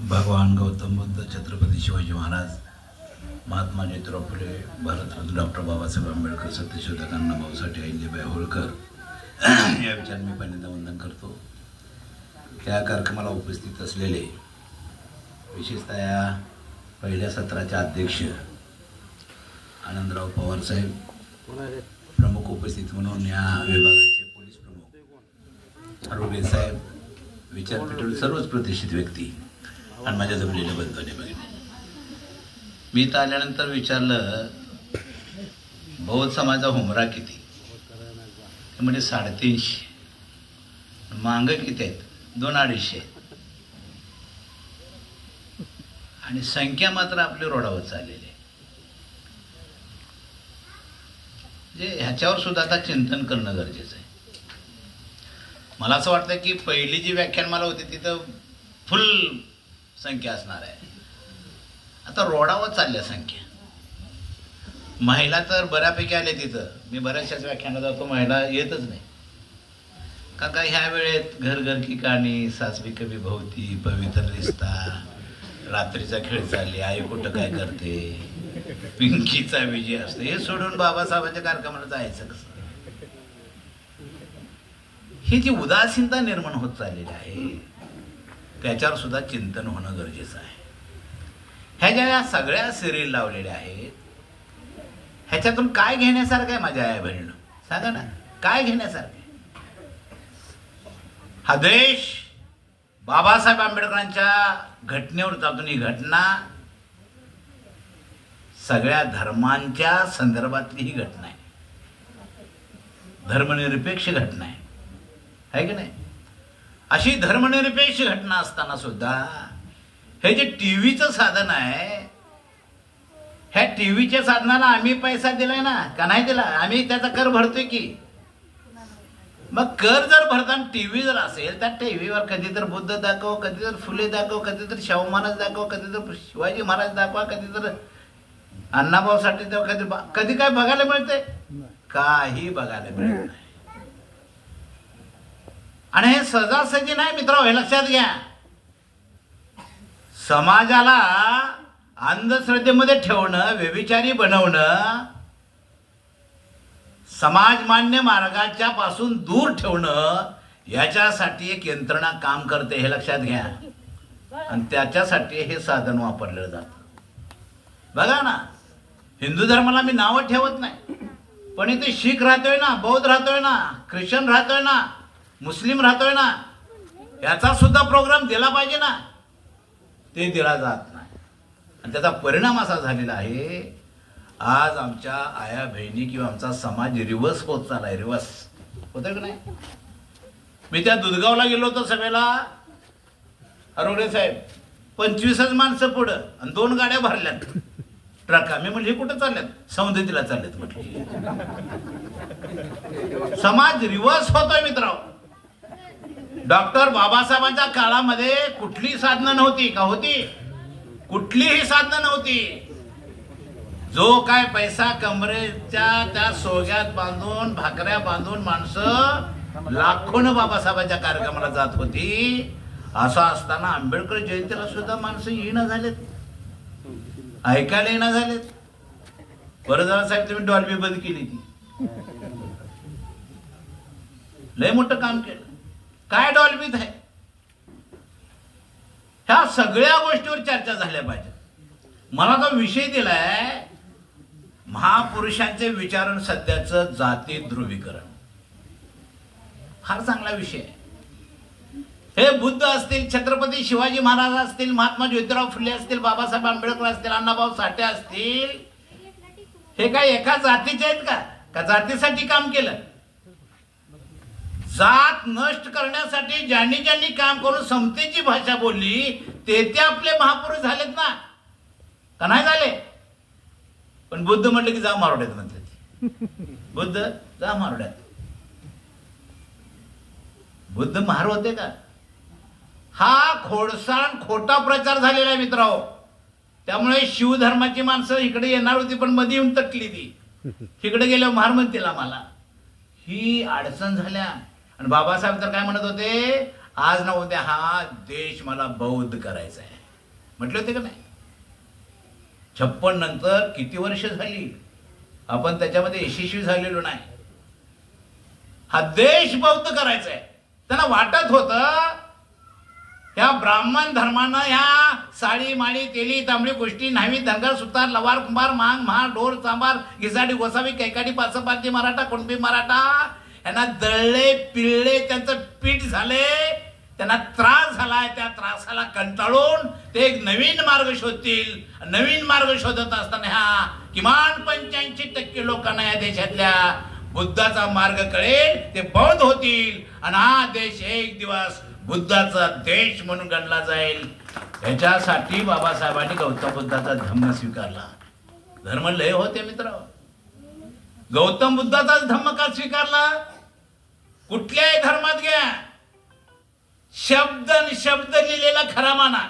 भगवान गौतम बुद्ध, छत्रपती शिवाजी महाराज, महात्मा ज्योतिराव फुले, भारतरत्न डॉक्टर बाबासाहेब आंबेडकर, सत्यशोधक अण्णाभाऊ साठे, अहिल्याबाई होळकर या विचार मी पहिल्यांदा वंदन करतो. त्या कार्यक्रमाला उपस्थित असलेले विशेषतः या पहिल्या सत्राचे अध्यक्ष आनंदराव पवार साहेब, प्रमुख उपस्थित म्हणून या विभागाचे पोलीस प्रमुख आरोग्य साहेब, विचारपीठातील सर्वच प्रतिष्ठित व्यक्ती आणि माझ्या जमलेल्या बंधूंनी बघितले. मी इथं आल्यानंतर विचारलं, बौद्ध समाजा हुमरा किती? म्हणजे 350. मांग किती आहेत? 200-250. आणि संख्या मात्र आपली रोडावर चाललेली आहे. म्हणजे ह्याच्यावर सुद्धा आता चिंतन करणं गरजेचं आहे. मला असं वाटतं की पहिली जी व्याख्यानमाला होती तिथं फुल संख्या असणार आहे. आता रोडावर चालल्या संख्या. महिला तर बऱ्यापैकी आल्या तिथं. मी बऱ्याचशाच व्याख्यानात जातो, महिला येतच नाही. का ह्या वेळेत घर घर की कहाणी, सासवी कभी भवती, पवित्र रिश्ता, रात्रीचा खेळ चालली, आई कुठं काय करते, पिंकीचा विजय असतो, हे सोडून बाबासाहेबांच्या कार्यक्रमाला जायचं कसं? ही जी उदासीनता निर्माण होत चाललेली आहे त्याच्यावर सुद्धा चिंतन होणं गरजेचं आहे. ह्या ज्या सगळ्या सिरीयल लावलेल्या आहेत ह्याच्यातून काय घेण्यासारखं आहे माझ्या आई बहिणीनं? सांगा ना, काय घेण्यासारखं आहे? हा देश बाबासाहेब आंबेडकरांच्या घटनेवर जातून, ही घटना सगळ्या धर्मांच्या संदर्भातली ही घटना आहे. धर्मनिरपेक्ष घटना आहे की नाही? अशी धर्मनिरपेक्ष घटना असताना सुद्धा हे जे टीव्हीचं साधन आहे, ह्या टीव्हीच्या साधनाला आम्ही पैसा दिलाय ना, का नाही दिला? आम्ही त्याचा कर भरतोय की. मग कर जर भरताना टीव्ही जर असेल तर टीव्हीवर कधी तर बुद्ध दाखव, कधी तर फुले दाखव, कधी तर शाहू महाराज दाखव, कधी तर शिवाजी महाराज दाखवा, कधी तर अण्णाभाऊ साठे दाखवा, कधी काय बघायला मिळते? काही बघायला मिळत नाही. आणि हे सहजासहजी नाही मित्रांनो, हे लक्षात घ्या. समाजाला अंधश्रद्धेमध्ये ठेवणं, व्यभिचारी बनवणं, समाजमान्य मार्गाच्या पासून दूर ठेवणं, याच्यासाठी एक यंत्रणा काम करते, हे लक्षात घ्या. आणि त्याच्यासाठी हे साधन वापरलं जातं. बघा ना, हिंदू धर्माला मी नावं ठेवत नाही, पण इथे शीख राहतोय ना, बौद्ध राहतोय ना, ख्रिश्चन राहतोय ना, मुस्लिम राहतोय ना, याचा सुद्धा प्रोग्राम दिला पाहिजे ना. ते दिला जात नाही. आणि त्याचा परिणाम असा झालेला आहे, आज आमच्या आया बहिणी किंवा आमचा समाज रिवर्स होत चाललाय. रिवर्स होतोय की नाही? मी त्या दुधगावला गेलो होतो सभेला, आरोग्य साहेब, 25च माणसं पुढं आणि 2 गाड्या भरल्यात ट्रका. मी म्हणजे कुठं चालल्यात? सौंदतीला चालल्यात म्हटलं. समाज रिवर्स होतोय मित्रांनो. डॉक्टर बाबासाहेबांच्या काळामध्ये कुठली साधनं नव्हती का? होती? कुठलीही साधनं नव्हती. जो काय पैसा कमरेच्या त्या सोग्यात बांधून, भाकऱ्या बांधून माणसं लाखोनं बाबासाहेबांच्या कार्यक्रमाला जात होती. असं असताना आंबेडकर जयंतीला सुद्धा माणसं येणं झालेत, ऐकायला येणं झालेत. बरं झालं साहेब तुम्ही डॉल्बी बंद केली. ती लय मोठं काम केलं. काय डॉल्बीत आहे? ह्या सगळ्या गोष्टीवर चर्चा झाल्या पाहिजे. मला जो विषय दिलाय, महापुरुषांचे विचारण सध्याचं जाती ध्रुवीकरण, फार चांगला विषय आहे. हे बुद्ध असतील, छत्रपती शिवाजी महाराज असतील, महात्मा ज्योतिराव फुले असतील, बाबासाहेब आंबेडकर असतील, अण्णाभाऊ साठे असतील, हे काय एका जातीचे आहेत का? का जातीसाठी काम केलं? जात नष्ट करण्यासाठी ज्यांनी ज्यांनी काम करून समतेची भाषा बोलली ते आपले महापुरुष झालेत ना, का नाही झाले? पण बुद्ध म्हटलं की जा मारोड्यात म्हणते. बुद्ध जा मारोड्यात. बुद्ध महार होते का? हा खोडसाळ खोटा प्रचार झालेला आहे मित्रांनो. त्यामुळे शिवधर्माची माणसं इकडे येणार होती पण मध्ये येऊन तटली ती. इकडे गेल्यावर महार म्हणतील आम्हाला. ही अडचण झाल्या. आणि बाबासाहेब तर काय म्हणत होते, आज ना उद्या हा देश मला बौद्ध करायचा आहे. म्हटले होते का नाही? 56 नंतर किती वर्ष झाली, आपण त्याच्यामध्ये यशस्वी झालेलो नाही. हा देश बौद्ध करायचा आहे. त्यांना वाटत होतं ह्या ब्राह्मण धर्मानं ह्या साडी माळी तेली तांबडी गोष्टी न्हावी धनगर सुतार लवार कुंभार मांग महार ढोर चांबार गिसाडी गोसावी कैकाडी पारसपारती मराठा कुणबी मराठा यांना दळले पिळले, त्यांचं पीठ झाले, त्यांना त्रास झालाय. त्या त्रासाला कंटाळून ते एक नवीन मार्ग शोधतील. नवीन मार्ग शोधत असताना ह्या किमान 85% लोकांना या देशातल्या बुद्धाचा मार्ग कळेल, ते बौद्ध होतील आणि हा देश एक दिवस बुद्धाचा देश म्हणून गणला जाईल. याच्यासाठी बाबासाहेबांनी गौतम बुद्धाचा धम्म स्वीकारला. धर्म लय होते मित्र. गौतम बुद्धाचाच धम्म का स्वीकारला? कुठल्याही धर्मात घ्या, शब्द न शब्द लिहिलेला खरा माना.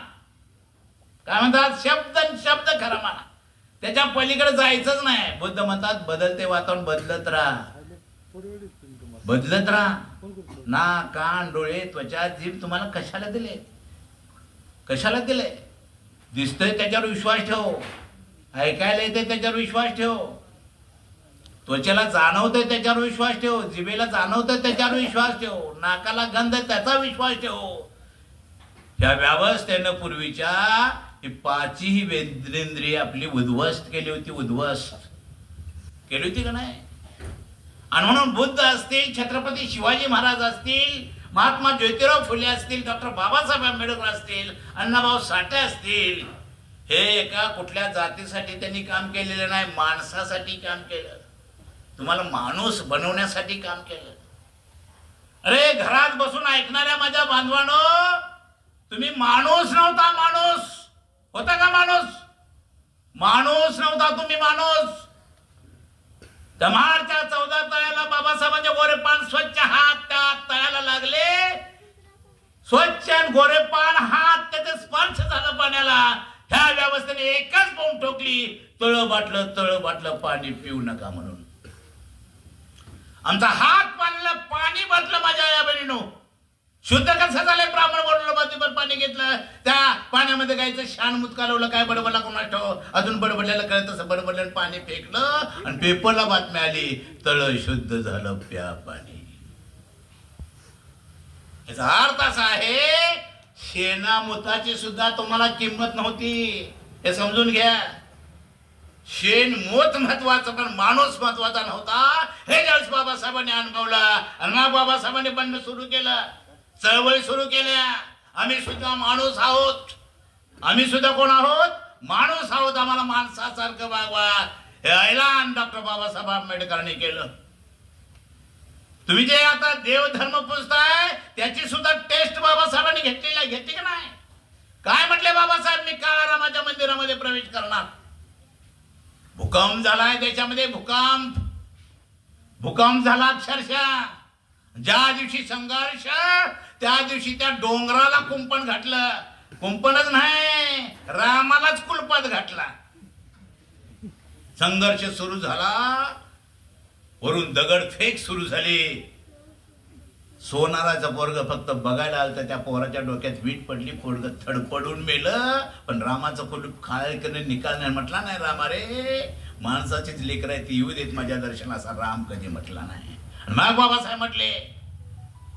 काय म्हणतात? शब्द न शब्द खरा माना. त्याच्या पलीकडे जायचंच नाही. बुद्ध म्हणतात बदलते वातावरण बदलत राहा, बदलत राहा. नाक कान डोळे त्वचा जीभ तुम्हाला कशाला दिले? कशाला दिले? दिसतंय त्याच्यावर विश्वास ठेव, ऐकायला येते त्याच्यावर विश्वास ठेव, त्वचेला जाणवतंय त्याच्यावर विश्वास ठेव, जिभेला जाणवतंय त्याच्यावर विश्वास ठेव, नाकाला गंध त्याचा विश्वास ठेव. या व्यवस्थेनं पूर्वीच्या ही पाचही वेद्रेंद्रिय आपली उद्ध्वस्त केली होती. उद्ध्वस्त केली होती का नाही? आणि म्हणून बुद्ध असतील, छत्रपती शिवाजी महाराज असतील, महात्मा ज्योतिराव फुले असतील, डॉक्टर बाबासाहेब आंबेडकर असतील, अण्णाभाऊ साठे असतील, हे एका कुठल्या जातीसाठी त्यांनी काम केलेलं नाही, माणसासाठी काम केलं. तुम्हाला माणूस बनवण्यासाठी काम केलं. अरे घरात बसून ऐकणाऱ्या माझ्या बांधवांनो, तुम्ही माणूस नव्हता. माणूस होता का? माणूस नव्हता तुम्ही. माणूस दमारच्या 14 तळ्याला बाबासाहेबांचे गोरेपान स्वच्छ हात त्या तळ्याला लागले. स्वच्छ आणि गोरेपान हात त्याचे स्पर्श झाला पाण्याला. ह्या व्यवस्थेने एकच बोंब ठोकली, तळ बाटलं पाणी पिऊ नका म्हणून. आमचा हात पाण्याला पाणी बाटलं. माझ्या या बहिणीनो, शुद्ध कसं झालंय? ब्राह्मण बोललं बाजूवर पाणी घेतलं, त्या पाण्यामध्ये गायचं शान मुत कालवलं, काय बडबडला कोणाला ठेव, अजून बडबडल्याला कळत तसं बडबडल्यानं पाणी फेकलं आणि पेपरला बातमी आली, तळ शुद्ध झालं, प्या पाणी. याचा अर्थ असा आहे, शेणामुताची सुद्धा तुम्हाला किंमत नव्हती. हे समजून घ्या. शेण मोत महत्वाचं, पण माणूस महत्वाचा नव्हता. हे ज्यावेळेस बाबासाहेबांनी अनुभवला आणि मग बाबासाहेबांनी बंड सुरू केलं, चळवळी सुरू केल्या. आम्ही सुद्धा माणूस आहोत. आम्ही सुद्धा कोण आहोत? माणूस आहोत. आम्हाला माणसासारखं वागवा, हे ऐलान डॉक्टर बाबासाहेब आंबेडकरांनी केलं. तुम्ही जे आता देवधर्म पुजताय त्याची सुद्धा टेस्ट बाबासाहेबांनी घेतली का नाही? काय म्हटले बाबासाहेब? मी काळारामाच्या मंदिरामध्ये प्रवेश करणार. भूकंप झालाय देशामध्ये. भूकंप झाला अक्षरशः. ज्या दिवशी संघर्ष, त्या दिवशी त्या डोंगराला कुंपण घातलं. कुंपणच नाही, रामालाच कुलपात घातला. संघर्ष सुरू झाला, वरून दगडफेक सुरू झाली. सोनाराचं पोरग फक्त बघायला आलं तर त्या पोराच्या डोक्यात वीट पडली, पोरग थडपडून मेलं. पण रामाचं कुलूप खाळकने निकाल नाही म्हटला नाही. रामा रे, माणसाचीच लेकर आहे ती, येऊ देत माझ्या दर्शनाचा. राम कधी म्हटला नाही. मग बाबासाहेब म्हटले,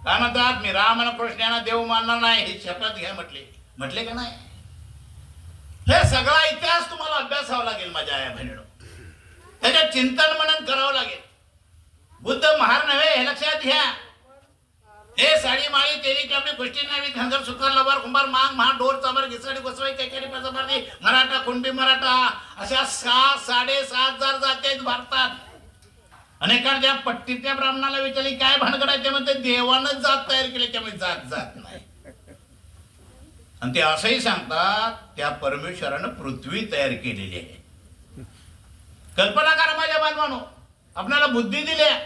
काय म्हणतात? मी राम आणि कृष्णाला देव मानणार नाही, ही शपथ घ्या म्हटले का नाही? हे सगळा इतिहास तुम्हाला अभ्यासावा लागेल माझ्या या बहिणीनो. त्याच्यात चिंतन मनन करावं लागेल. बुद्ध महार नव्हे, हे लक्षात घ्या. हे साडी माळी तेली कपडे गोष्टी नाही. धनगर सुतार लवार कुंभार मांग महार ढोर चांबार घिसाडी गोसावी कैकाडी पारसपारती मराठा कुणबी मराठा अशा 7,500 जाती आहेत भारतात. अनेकांच्या पट्टीतल्या ब्राह्मणाला विचारली काय भानगड आहे, ते म्हणते देवानं जात तयार केली, त्यामुळे जात नाही. आणि ते असंही सांगतात त्या परमेश्वरानं पृथ्वी तयार केलेली आहे. कल्पना करा माझ्या बांधवांनो, आपल्याला बुद्धी दिल्या.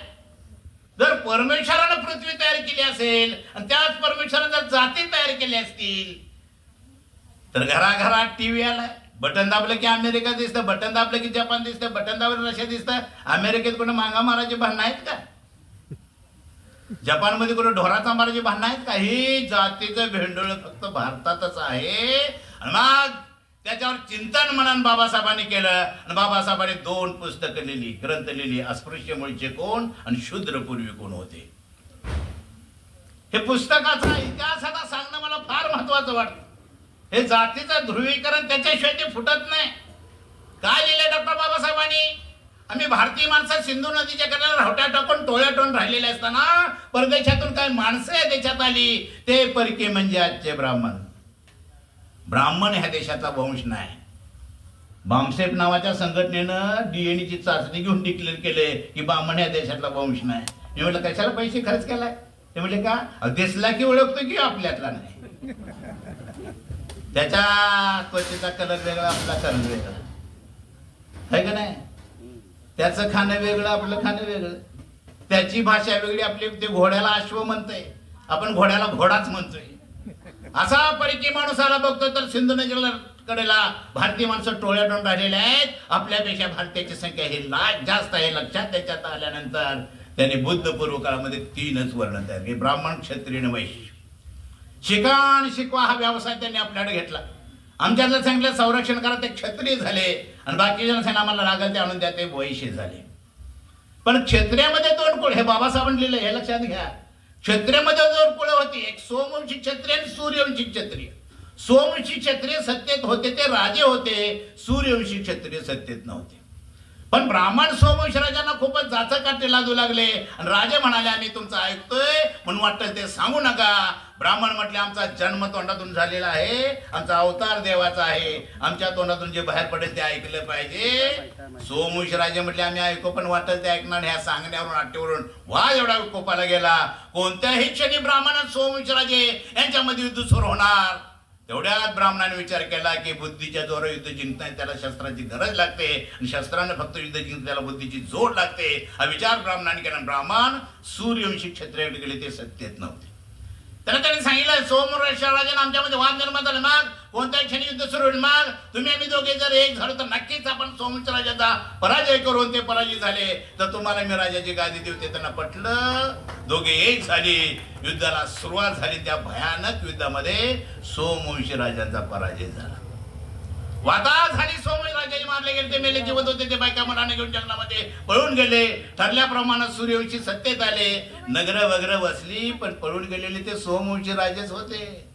जर परमेश्वरानं पृथ्वी तयार केली असेल आणि त्याच परमेश्वरानं जर जाती तयार केल्या असतील, तर घराघरात टीव्ही आलाय. बटन दाबलं की अमेरिका दिसतं, बटन दाबलं की जपान दिसतं, बटन दाबलं रशिया दिसतं. अमेरिकेत कोणी मांगा मारायची भांडणं आहेत का? जपानमध्ये कोणी ढोराचा मारायची भांडणं आहेत का? ही जातीचं भेंडोळ फक्त भारतातच आहे. आणि मग त्याच्यावर चिंतन मनन बाबासाहेबांनी केलं आणि बाबासाहेबांनी 2 पुस्तकं लिहिली, ग्रंथ लिहिली, अस्पृश्य मूळचे कोण आणि शूद्र पूर्वी कोण होते. हे पुस्तकाचा इतिहास आता सांगणं मला फार महत्वाचं वाटतं. हे जातीचं ध्रुवीकरण त्याच्याशिवाय ते फुटत नाही. काय लिहिले डॉक्टर बाबासाहेबांनी? आम्ही भारतीय माणसं सिंधू नदीच्या किनाऱ्यावर हवट्या टाकून टोळ्या टोळून राहिलेले असताना परदेशातून काही माणसं या देशात आली, ते परके म्हणजे आजचे ब्राह्मण. ब्राह्मण ह्या देशाचा वंश नाही. बामसेफ नावाच्या संघटनेनं डीएनएची चाचणी घेऊन डिक्लेअर केले की ब्राह्मण ह्या देशातला वंश नाही. मी म्हटलं कशाला पैसे खर्च केलाय? ते म्हणजे का दिसला की ओळखतो की आपल्यातला नाही. त्याच्या त्वचेचा कलर वेगळा, आपला कलर वेगळा आहे का नाही? त्याचं खाणं वेगळं, आपलं खाणं वेगळं, त्याची भाषा वेगळी, आपली. ते घोड्याला अश्व म्हणतोय, आपण घोड्याला घोडाच म्हणतोय. असा परिचय माणूस आला बघतो तर सिंधू नदीला कडेला भारतीय माणसं टोळ्या टोळून राहिलेले आहेत. आपल्यापेक्षा भारतीयाची संख्या हे लाख जास्त आहे. लक्षात त्याच्यात आल्यानंतर त्यांनी बुद्ध पूर्व काळामध्ये 3च वर्ण तयार केले, ब्राह्मण, क्षत्रिय आणि वैश्य. शिका आणि शिकवा हा व्यवसाय त्यांनी आपल्याकडे घेतला. आमच्याला सांगितलं संरक्षण करा, ते क्षत्रिय झाले आणि बाकीच्या सांगितलं आम्हाला लागेल ते आणून द्या, ते वैश्य झाले. पण क्षत्रियामध्ये 2 कुळ, हे बाबासाहेबांनी लिहिलं, हे लक्षात घ्या. क्षत्रियामध्ये 2 कुळ होती, एक सोमवंशी क्षत्रिय आणि सूर्यवंशी क्षत्रिय. सोमवंशी क्षत्रिय सत्तेत होते, ते राजे होते. सूर्यवंशी क्षत्रिय सत्तेत नव्हते. पण ब्राह्मण सोमवंशी राजांना खूपच जाचकाटे लागू लागले आणि राजे म्हणाले आम्ही तुमचं ऐकतोय म्हणून वाटतं ते सांगू नका. ब्राह्मण म्हटले आमचा जन्म तोंडातून झालेला आहे, आमचा अवतार देवाचा आहे, आमच्या तोंडातून जे बाहेर पडेल ते ऐकलं पाहिजे. सोमवंशी राजे म्हटले आम्ही ऐकू, पण वाटेल ते ऐकणार. ह्या सांगण्यावरून आट्यावरून वा एवढा कोपाला गेला. कोणत्याही क्षणी ब्राह्मण आणि सोमवंशी राजे यांच्यामध्ये युद्ध सुरू होणार. तेवढ्यात ब्राह्मणाने विचार केला की बुद्धीच्या जोरावर युद्ध जिंकताना त्याला शस्त्राची गरज लागते आणि शस्त्राने फक्त युद्ध जिंकता त्याला बुद्धीची जोड लागते. हा विचार ब्राह्मणाने केला. ब्राह्मण सूर्यवंशी क्षत्रियाकडे गेले, ते सत्तेत नव्हते. त्यांनी सांगितलं सोमवंशी राजाने आमच्यामध्ये वाद निर्माण झाला, मग कोणत्या क्षणी युद्ध सुरू होईल, मग तुम्ही आम्ही दोघे जर एक झालो तर नक्कीच आपण सोमवंशी राजाचा पराजय करून ते पराजित झाले तर तुम्हाला मी राजाची गादी देऊ. ते त्यांना पटलं. दोघे एक झाली, युद्धाला सुरुवात झाली. त्या भयानक युद्धामध्ये सोमवंशी राजांचा पराजय झाला. वाता झाली. सोमवंशी राजाने मारले गेले, ते मेले जिवंत होते. ते बायका मुलांना घेऊन जंगलामध्ये पळून गेले. ठरल्याप्रमाणे सूर्यवंशी सत्तेत आले, नगर वगैरे वसली, पण पळून गेलेले ते सोमवंशी राजेच होते.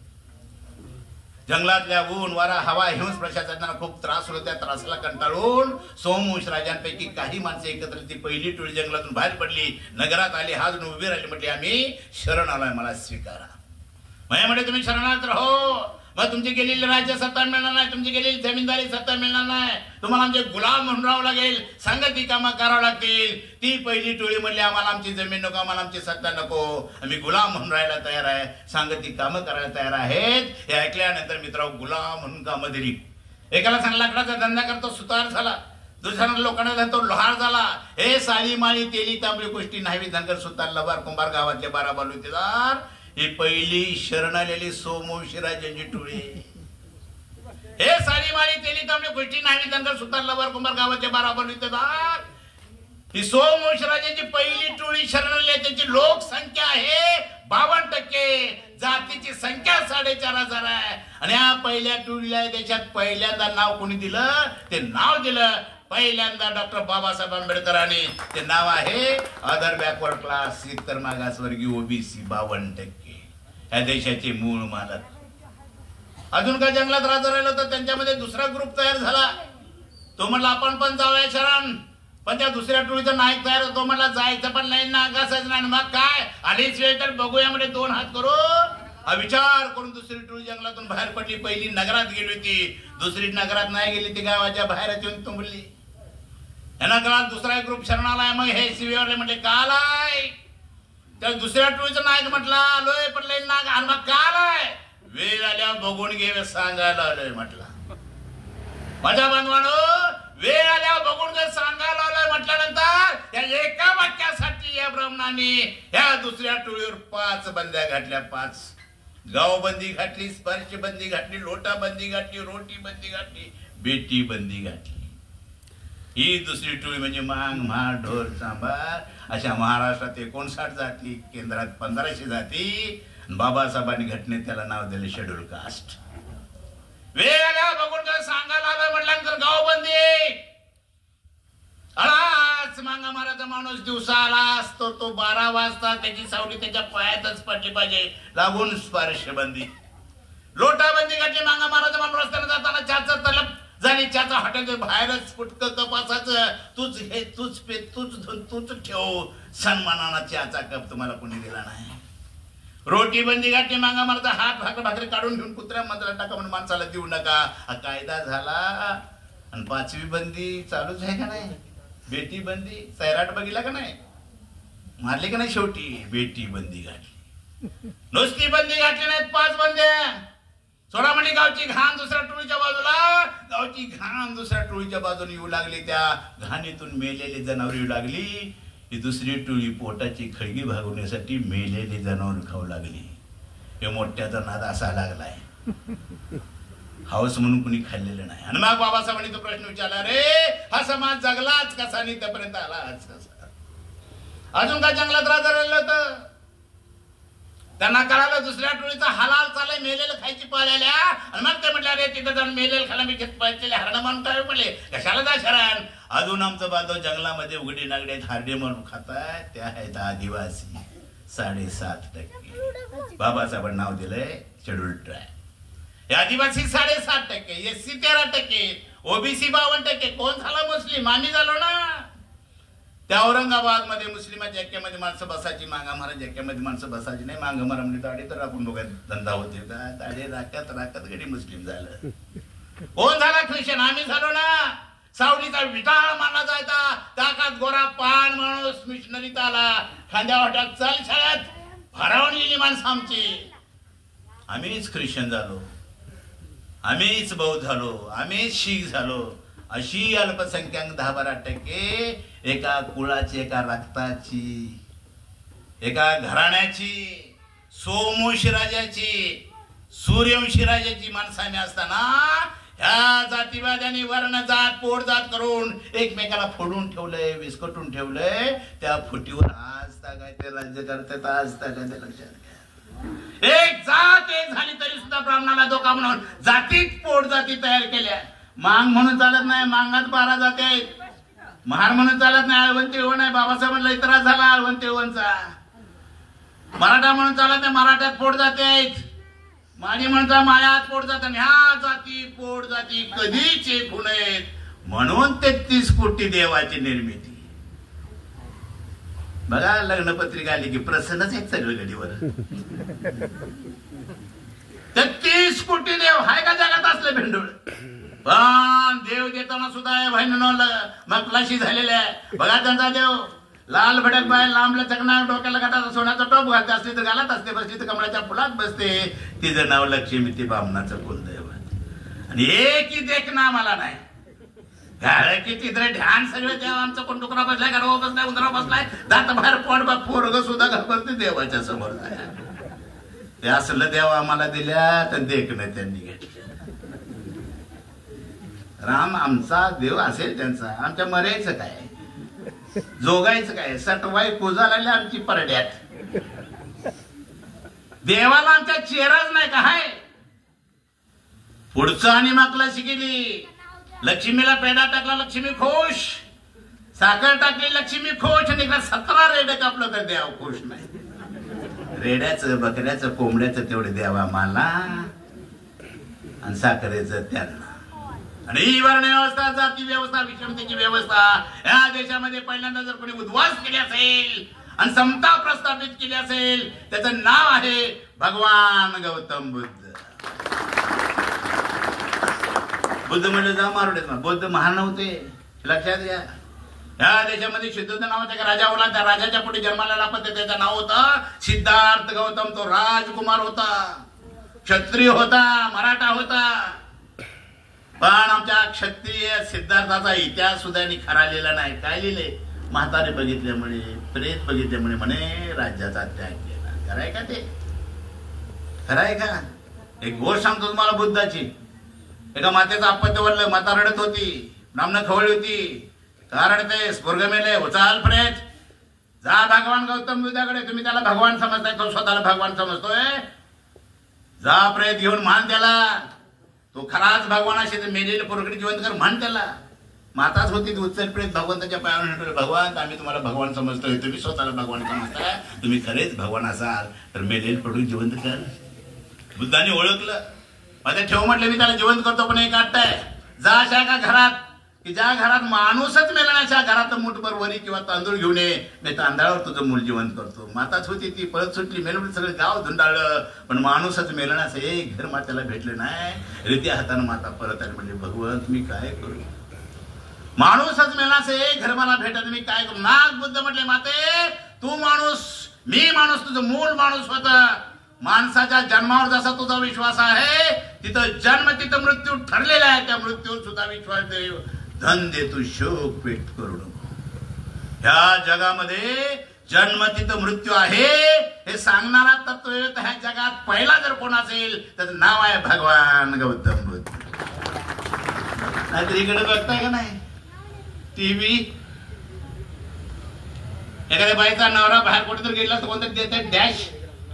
जंगलातल्या ऊन वारा हवा हिंस प्रशासनाला खूप त्रास होतो. त्या त्रासाला कंटाळून सोमवंशी राजांपैकी काही माणसं एकत्र ती पहिली टोळी जंगलातून बाहेर पडली, नगरात आली, हात जोडून उभी राहिली. म्हटली आम्ही शरण आलोय, मला स्वीकारा. म्हणजे तुम्ही शरणात राहो, मग तुमची गेलेली राज्य सत्ता मिळणार नाही, तुमची गेलेली जमीनदारी सत्ता मिळणार नाही, तुम्हाला आमचे गुलाम म्हणून राहावं लागेल, सांगती कामं करावं लागतील. ती पहिली टोळी म्हणली आम्हाला आमची जमीन नको, आम्हाला आमची सत्ता नको, आम्ही गुलाम म्हणून राहायला तयार आहे, सांगती कामं करायला तयार आहेत. हे ऐकल्यानंतर मित्रांनो गुलाम म्हणून कामं दिली. एकाला सांग लाकडाचा धंदा करतो, सुतार झाला. दुसऱ्या लोकांना धंदो लोहार झाला. हे साली माळी तेली तांबडी गोष्टी नाही, धनगर सुतार लबार कुंभार गावातले 12 बालुतेदार. ही पहिली शरण आलेली सोमवंशी राजांची टोळी. हे साली माळी तेली तांबडी गोष्टी नाही, धनगर सुतार लबार कुंभार गावातले 12 बालुतेदार. ही सोमवंशी राजांची पहिली टोळी शरण आली. त्यांची लोकसंख्या आहे 52%, जातीची संख्या 4,500 आहे. आणि या पहिल्या टोळीला देशात पहिल्यांदा नाव कोणी दिलं? ते नाव दिलं पहिल्यांदा डॉक्टर बाबासाहेब आंबेडकरांनी. ते नाव आहे अदर बॅकवर्ड क्लास, इतर मागासवर्गीय ओबीसी 52%. या देशाचे मूळ मालक. अजून काय जंगलात राजा राहिलं तर त्यांच्यामध्ये दुसरा ग्रुप तयार झाला. तो म्हणला आपण पण जाऊया शरण, पण त्या दुसऱ्या टोळीचा नायक तयार होतो, म्हणला जायचं पण नाही ना आगासायचं नाही. मग काय आलीच वेळ तर बघूया म्हणजे 2 हात करू. हा विचार करून दुसरी टोळी जंगलातून बाहेर पडली. पहिली नगरात गेली होती, दुसरी नगरात नाही गेली, ती गावाच्या बाहेरच येऊन तुंबली. यांना कळाल दुसरा ग्रुप शरण आलाय. मग हे शिवेवरले म्हटले का आलाय? त्या दुसऱ्या टोळीचं नायक म्हटला आलोय, पण लई नाग आणि मग का आलाय? वेळ आल्यावर बघून घे सांगायला आलोय म्हटला. माझ्या बांधवानो, वेळ आल्यावर बघून घे सांगायला आलोय म्हटल्यानंतर या एका वाक्यासाठी या ब्राह्मणाने ह्या दुसऱ्या टोळीवर 5 बंद्या घातल्या. 5 गावबंदी घातली, स्पर्श बंदी घातली, लोटा बंदी घातली, रोटी बंदी घातली, बेटी बंदी घातली. ही दुसरी टोळी म्हणजे मांग, म्हार, ढोर, सांबार अशा महाराष्ट्रात 59 जाती, केंद्रात 1500 जाती. बाबासाहेबांनी घटनेत त्याला नाव दिले शेड्यूल कास्ट. वेळेला बघून जर सांगायला आलं म्हटल्यानंतर गावबंदी. अळाच मांगा मारायचा माणूस दिवसा आला असतो तो 12 वाजता त्याची सावली त्याच्या पायातच पडली पाहिजे, लागून स्पर्शबंदी. लोटाबंदी घातली. मांगा मारायचा माणूस रस्त्याने जाताना चहाचं तलप झाली, चहाचा हॉटेल बाहेरच फुटकं कपासाचं, तूच हे तूच पे तूच धुन तूच ठेव, सन्मानानं चहाचा कप तुम्हाला कोणी दिला नाही. रोटी बंदी घातली. मांगा मारायचा हात भाकरी काढून घेऊन कुत्र्या मंत्रात टाका म्हणून माणसाला देऊ नका, हा कायदा झाला. आणि 5वी बंदी चालूच आहे का नाही? बेटी बंदी. सैराट बघितला का नाही? मारली का नाही शेवटी? बेटी बंदी घातली. नुसती बंदी घातली नाहीत, 5 बंद्या. सोडा म्हणजे गावची घाण दुसऱ्या टोळीच्या बाजूला, गावची घाण दुसऱ्या टोळीच्या बाजूने येऊ लागली. त्या घाणीतून मेलेली जनावर येऊ लागली. ही दुसरी टोळी पोटाची खळगी भागवण्यासाठी मेलेली जनावर खाऊ लागली. हे मोठ्याचा नाद असा लागलाय, हाऊस म्हणून कुणी खाल्लेलं नाही. आणि मग बाबासाहेबांनी तो प्रश्न विचारला, रे हा समाज जगलाच कसा आणि त्यापर्यंत आलाच कसा? अजून काय जंगलात राजा राहिलं होतं? त्यांना कळालं दुसऱ्या टोळीचा हलाल चालय, मेलेलं खायची पाळल्या. आणि मग ते म्हटलं, रे तिथं जाऊन मेलेलं खायला मी घेत पाहिजे, हरण म्हणून काय म्हणले, कशाला जा शरण? अजून आमचं बांधव जंगलामध्ये उघडी नागडे हार्डे म्हणून खाताय, त्या आहेत आदिवासी 7.5%. बाबासाहेबांनी नाव दिलंय शेड्यूल ट्राय. आदिवासी 7.5%, SC 13%, OBC 52%. कोण झाला मुस्लिम? आम्ही झालो ना. त्या औरंगाबाद मध्ये मुस्लिमाच्या ऐक्यामध्ये माणसं बसायची, मांगा महाराज ऐक्यामध्ये माणसं बसायची नाही. मांगा महाराज म्हणजे दाढी तर आपण दोघात धंदा होते का? दाढी राखत गडी मुस्लिम झालं. कोण झाला ख्रिश्चन? आम्ही झालो ना. सावलीचा विटाळ मानला जायचा, त्या काळात गोरा पान माणूस मिशनरीत आला, खांद्या वाट्यात चल शाळेत भरावून गेली माणसं आमची. आम्हीच ख्रिश्चन झालो, आम्हीच बौद्ध झालो, आम्हीच शीख झालो. अशी अल्पसंख्याक 10-12% एका कुळाची, एका रक्ताची, एका घराण्याची, सोमवंशी राजाची, सूर्यवंशी राजाची माणसं आम्ही असताना ह्या जातीवाद्यांनी वर्ण जात पोट जात करून एकमेकाला फोडून ठेवलंय, विस्कटून ठेवलंय. त्या फुटीवर आज तागायचे राज्य करतात, आज तागायचे. लक्षात घ्या, एक जात एक झाली तरी सुद्धा ब्राह्मणाला धोका म्हणून जातीत पोट जाती तयार केल्या. मांग म्हणून चालत नाही, मांगात 12 जाती आहेत. महार म्हणून चालत नाही, अळवंत येळवण आहे. बाबासाहेब म्हणलं इतराच झाला अळवंत येळवणचा. मराठा म्हणून चालत नाही, मराठ्यात पोट जाती आहेत. माळी म्हणता माळ्यात पोट जात. ह्या जाती पोट जाती कधीच एक होऊ नयेत म्हणून 33 कोटी देवाची निर्मिती. बघा लग्नपत्रिका आली की प्रसन्नच आहेत सगळं गडीवर. 33 कोटी देव हाय का जगात असले भेंडोळ? पण देव देताना सुद्धा बहिणीनं मकलाशी झालेल्या आहे. बघा त्यांचा देव लाल भडक बाय लांबल्या चकना, डोक्याला गटाचा सोन्याचा टोप घालते असली तर घालत असते, बसली तर कमळाच्या फुलात बसते. तिचं नाव लक्ष्मी, ती बामणाचं कुलदैवत. आणि एकही देख ना मला नाही. घाळ की तिथे ध्यान सगळे देव आमचं कोण डुकरा बसलाय, गरवा बसलाय, उंदरा बसलाय, दात बाहेर पोट बा पोरग सुद्धा घाबरते देवाच्या समोर. ते असलं देव आम्हाला दिल्या तर देखणं त्यांनी घेतलं. राम आमचा देव असेल त्यांचा, आमच्या मर्याचं काय, जोगायचं काय, सटवाई पूजा लागली आमची परड्यात. देवाला आमच्या चेहराच नाही का हाय. पुढचं आणि माकलाशी गेली. लक्ष्मीला पेढा टाकला, लक्ष्मी खुश. साखर टाकली, लक्ष्मी खुश. आणि 17 रेडे कापलं तर देव खुश नाही. रेड्याचं, बकऱ्याचं, कोंबड्याचं तेवढे देवा मला, आणि साखरेचं त्यांना. आणि ही वर्ण व्यवस्था, जाती व्यवस्था, विषमतेची व्यवस्था या देशामध्ये पहिल्यांदा जर कोणी उद्ध्वस्त केली असेल आणि समता प्रस्थापित केली असेल, त्याचं नाव आहे भगवान गौतम बुद्ध. बुद्ध म्हणजे जा मारुडेत, बुद्ध महान नव्हते, लक्षात घ्या. या देशामध्ये सिद्धार्थ नावाचा एक राजा होता. त्या राजाच्या पुढे जन्माला लापत त्याचं नाव होतं सिद्धार्थ गौतम. तो राजकुमार होता, क्षत्रिय होता, मराठा होता. पण आमच्या क्षत्रिय सिद्धार्थाचा इतिहास सुद्धा खरालेला नाही. काय लिहिले? म्हातारे बघितल्यामुळे, प्रेत बघितल्यामुळे म्हणे राज्याचा त्याग केला. खराय का ते? खराय का? एक गोष्ट सांगतो तुम्हाला बुद्धाची. एका मातेचा अपत्य वरलं, माता रडत होती, ब्राह्मण खवळली होती. का रडते? स्वर्ग मेले, उचाल प्रेत. जा भगवान गौतम बुद्धाकडे. तुम्ही त्याला भगवान समजताय, तो स्वतःला भगवान समजतोय. जा प्रेत घेऊन मान त्याला. तो खराच भगवानाशी तर मेलेले पोरकडे जिवंत कर म्हण त्याला. माताच होती ती उच्चप्रेत भगवंताच्या पायावर भगवान आम्ही तुम्हाला भगवान समजतोय, तुम्ही स्वतःला भगवान समजताय, तुम्ही खरेच भगवान असाल तर मेलेले पडून जिवंत कर. बुद्धाने ओळखलं. माझ्या ठेव म्हटलं मी त्याला जिवंत करतो, पण एक आटताय जा अशा एका घरात की ज्या घरात माणूसच मेलण्याच्या घरात मुठभर वरी किंवा तांदूळ घेऊन ये, नाही तांदळावर तुझं मूल जिवंत करतो. माताच होती ती परत सुटली, मेलवली सगळं गाव धुंडाळलं, पण माणूसच मेलण्याचं एक घर मात्याला भेटलं नाही. रित्या हातानं माता परत आली, म्हणजे भगवंत मी काय करू, माणूसच मेलण्याचं एक घर मला भेटत, मी काय करू. नाग बुद्ध म्हटले माते तू माणूस मी माणूस, तुझं मूळ माणूस होतं. माणसाच्या जन्मावर जसा तुझा विश्वास आहे तिथं जन्म तिथं मृत्यू ठरलेला आहे, त्या मृत्यूवर सुद्धा विश्वास दे. धन दे तू शोक पेट करू नको. ह्या जगामध्ये जन्म तिथं मृत्यू आहे हे सांगणारा तत्व ह्या जगात पहिला जर कोण असेल त्याचं नाव आहे भगवान गौतम बुद्ध. नाहीतर इकडे बघताय का नाही टीव्ही, एखाद्या बाईचा नवरा बाहेर कुठेतरी गेला तर कोणतरी देते डॅश,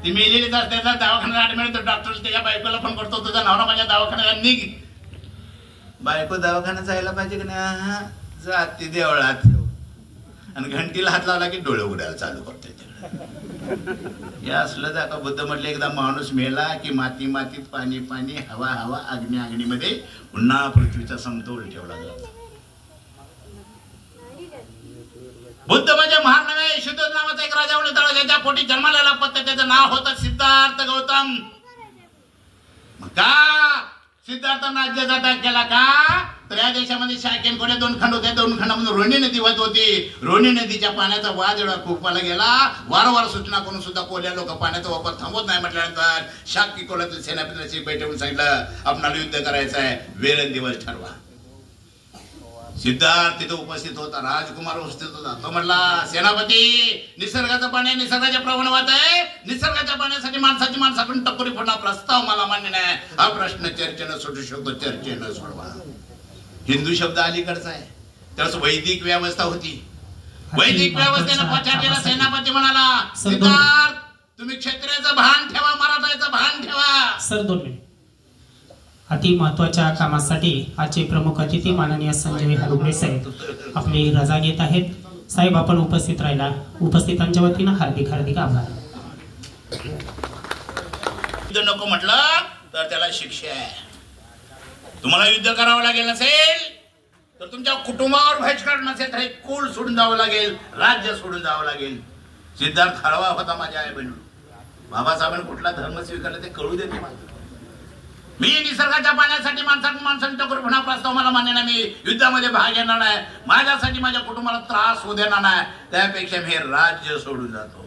ती मेलेलीच असते, दवाखान्यात ऍडमिट, तर डॉक्टर त्याच्या बायकोला फोन करतो तुझा नवरा माझ्या दवाखान्यात निघ. बायको दवाखान्यात जायला पाहिजे की नाही, जाते देवळात आणि घंटीला हात लावला की डोळे उघडायला चालू करते. हे असलं जाका बुद्ध म्हटलं एकदा माणूस मेला की माती मातीत, पाणी पाणी, हवा हवा, अग्नी अग्नीमध्ये पुन्हा पृथ्वीचा समतोल ठेवला जातो. बुद्ध म्हणजे महान नव्हे, शुद्ध नावाचा एक राजा होता ज्याच्या पोटी जन्माला पत्ता, त्याचं नाव होतं सिद्धार्थ गौतम. मग का सिद्धार्थांना राज्याचा त्याग केला का, तर या देशामध्ये शाक्यन कोण्या 2 खंड होते, 2 खंडामध्ये रोहिणी नदी वाहत होती. रोहिणी नदीच्या पाण्याचा वाद एवढा खूपाला गेला, वारंवार सूचना करून सुद्धा कोल्या लोक पाण्याचा वापर थांबवत नाही. म्हटल्यानंतर शाक्य कोल्यातील सेनापतीची बैठक सांगितलं आपणाला युद्ध करायचं आहे, वेळ दिवस ठरवा. सिद्धार्थ तिथे उपस्थित होता, राजकुमार उपस्थित होता. तो म्हटला सेनापती निसर्गाचं पाणी निसर्गाच्या प्रमाणे वाहत आहे, निसर्गाच्या पाण्यासाठी माणसाची माणसाकडून टप्परी फोडणं प्रस्ताव मला मान्य नाही. हा प्रश्न चर्चेनं सुटू शकतो, चर्चेनं सोडवा. हिंदू शब्द अलीकडचा आहे, त्यावेळेस वैदिक व्यवस्था होती. वैदिक व्यवस्थेनं पछाडलेला सेनापती म्हणाला सिद्धार्थ तुम्ही क्षत्रियाचं भान ठेवा, मराठाचं भान ठेवा. Sir 2 minute. अति महत्वाच्या कामासाठी आजचे प्रमुख अतिथी माननीय संजय हलुगडे साहेब आपली रजा घेत आहेत. साहेब आपण उपस्थित राहिला, उपस्थितांच्या वतीनं हार्दिक हार्दिक आभार. युद्ध नको म्हटलं तर त्याला शिक्षा आहे. तुम्हाला युद्ध करावं लागेल असेल तर तुमच्या कुटुंबावर बहिष्कार नसेल तर कुल सोडून जावं लागेल, राज्य सोडून जावं लागेल. सिद्धार्थ हळवा होता माझ्या आई बहिणी. बाबासाहेबांनी कुठला धर्म स्वीकारला ते कळू देते मला. मी निसर्गाच्या पाण्यासाठी माणसांनी टकोरपणा प्रस्ताव मला मान्य नाही, मी युद्धामध्ये भाग घेणार नाही, माझ्यासाठी माझ्या कुटुंबाला त्रास होऊ देणार नाही, त्यापेक्षा मी हे राज्य सोडून जातो.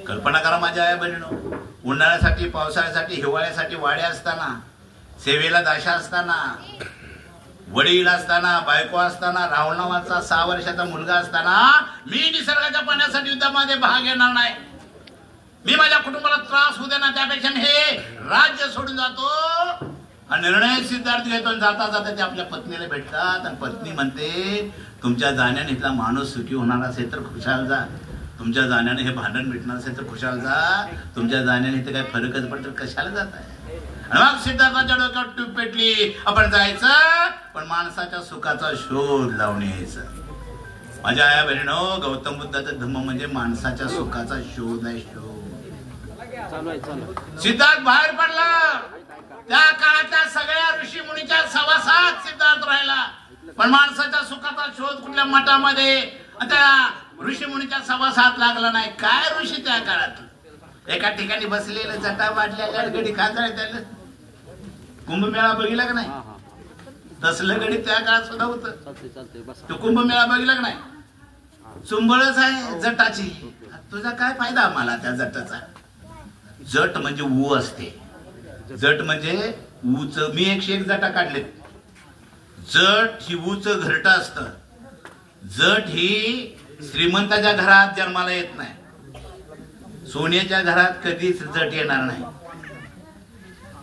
कल्पना करा माझ्या आई बहिणीनो, उन्हाळ्यासाठी पावसाळ्यासाठी हिवाळ्यासाठी वाड्या असताना, सेवेला दाशा असताना, वडील असताना, बायको असताना, राहुल नावाचा 6 वर्षाचा मुलगा असताना मी निसर्गाच्या पाण्यासाठी युद्धामध्ये भाग घेणार नाही, मी माझ्या कुटुंबाला त्रास होऊ देणार, त्यापेक्षा मी हे राज्य सोडून जातो. हा निर्णय सिद्धार्थ घेतो. जाता जाता ते आपल्या पत्नीला भेटतात आणि पत्नी म्हणते तुमच्या जाण्याने इथला माणूस सुखी होणार असेल तर खुशाल जा, तुमच्या जाण्याने हे भांडण मिटणार असेल तर खुशाल जा, तुमच्या जाण्याने इथे काही फरकच पडत तर कशाला जात आहे. आणि मग सिद्धार्थाच्या डोक्यावर ट्यूब पेटली, आपण जायचं पण माणसाच्या सुखाचा शोध लावून यायचं. माझ्या आया बहिणीनो, गौतम बुद्धाचा धम्म म्हणजे माणसाच्या सुखाचा शोध आहे, शोध. सिद्धार्थ बाहेर पडला, त्या काळातल्या सगळ्या ऋषी मुनीच्या सहवासात सिद्धार्थ राहिला, पण माणसाच्या सुखाचा शोध कुठल्या मठामध्ये त्या ऋषी मुनीच्या सहवासात लागला नाही. काय ऋषी त्या काळात एका ठिकाणी बसलेलं जटा वाढलेल्या गडी खांदळ त्याला कुंभमेळा बघितला का नाही, तसलं गडी त्या काळात सुद्धा होत. तो कुंभमेळा बघितला का नाही, चुंबळच आहे जटाची. तुझा काय फायदा आम्हाला त्या जटाचा. जट म्हणजे ऊ असते, जट म्हणजे ऊच. मी 101 जटा काढले. जट ही ऊच घरट असत. जट ही श्रीमंताच्या घरात जन्माला येत नाही, सोन्याच्या घरात कधीच जट येणार नाही,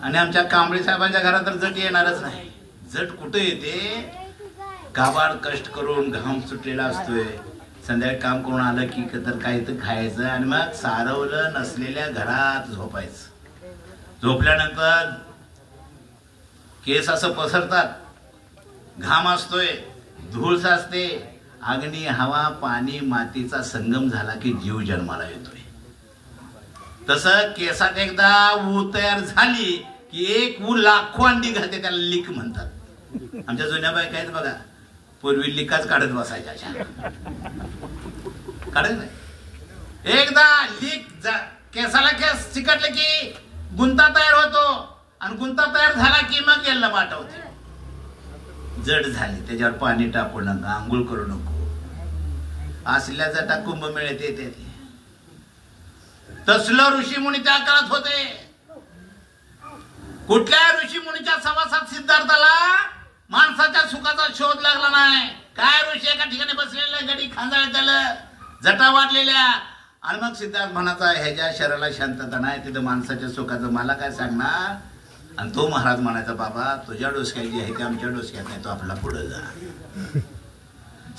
आणि आमच्या कांबळे साहेबांच्या घरात तर जट येणारच नाही. जट कुठे येते, गावाड कष्ट करून घाम सुटलेला असतोय, संध्याकाळी काम करून आलं की तर काही तर खायचं आणि मग सारवलं नसलेल्या घरात झोपायचं. झोपल्यानंतर केस असं पसरतात, घाम असतोय, धूळ साचते, अग्नी हवा पाणी मातीचा संगम झाला की जीव जन्माला येतोय. तसं केसात एकदा ऊ तयार झाली की एक ऊ लाखो अंडी घालते, त्याला लिक म्हणतात. आमच्या जुन्या बायका आहेत बघा, पूर्वी लिकाच काढत बसायच्या, अशा काढत नाही. एकदा लिक केसाला केस चिकटले की गुंता तयार होतो, आणि गुंता तयार झाला की मग याला वाटवते. जड झाली त्याच्यावर पाणी टाकू नका, आंघोळ करू नको, असल्या जटा कुंभमेळ्यात येते. तसलं ऋषीमुनी त्या काळात होते. कुठल्या ऋषीमुनीच्या सवासात सिद्धार्थाला माणसाच्या सुखाचा शोध लागला नाही. काय ऋषी एका ठिकाणी बसलेलं, गडी खांजाळ झालं, जटा वाढलेल्या, आणि मग सिद्धार्थ म्हणाचा ह्याच्या शरीराला शांतता नाही, तिथं माणसाच्या सुखाचं मला काय सांगणार. आणि तो महाराज म्हणायचा, बाबा तुझ्या डोसक्यात जी आहे ते आमच्या डोसक्यात नाही, तो आपला पुढे जा.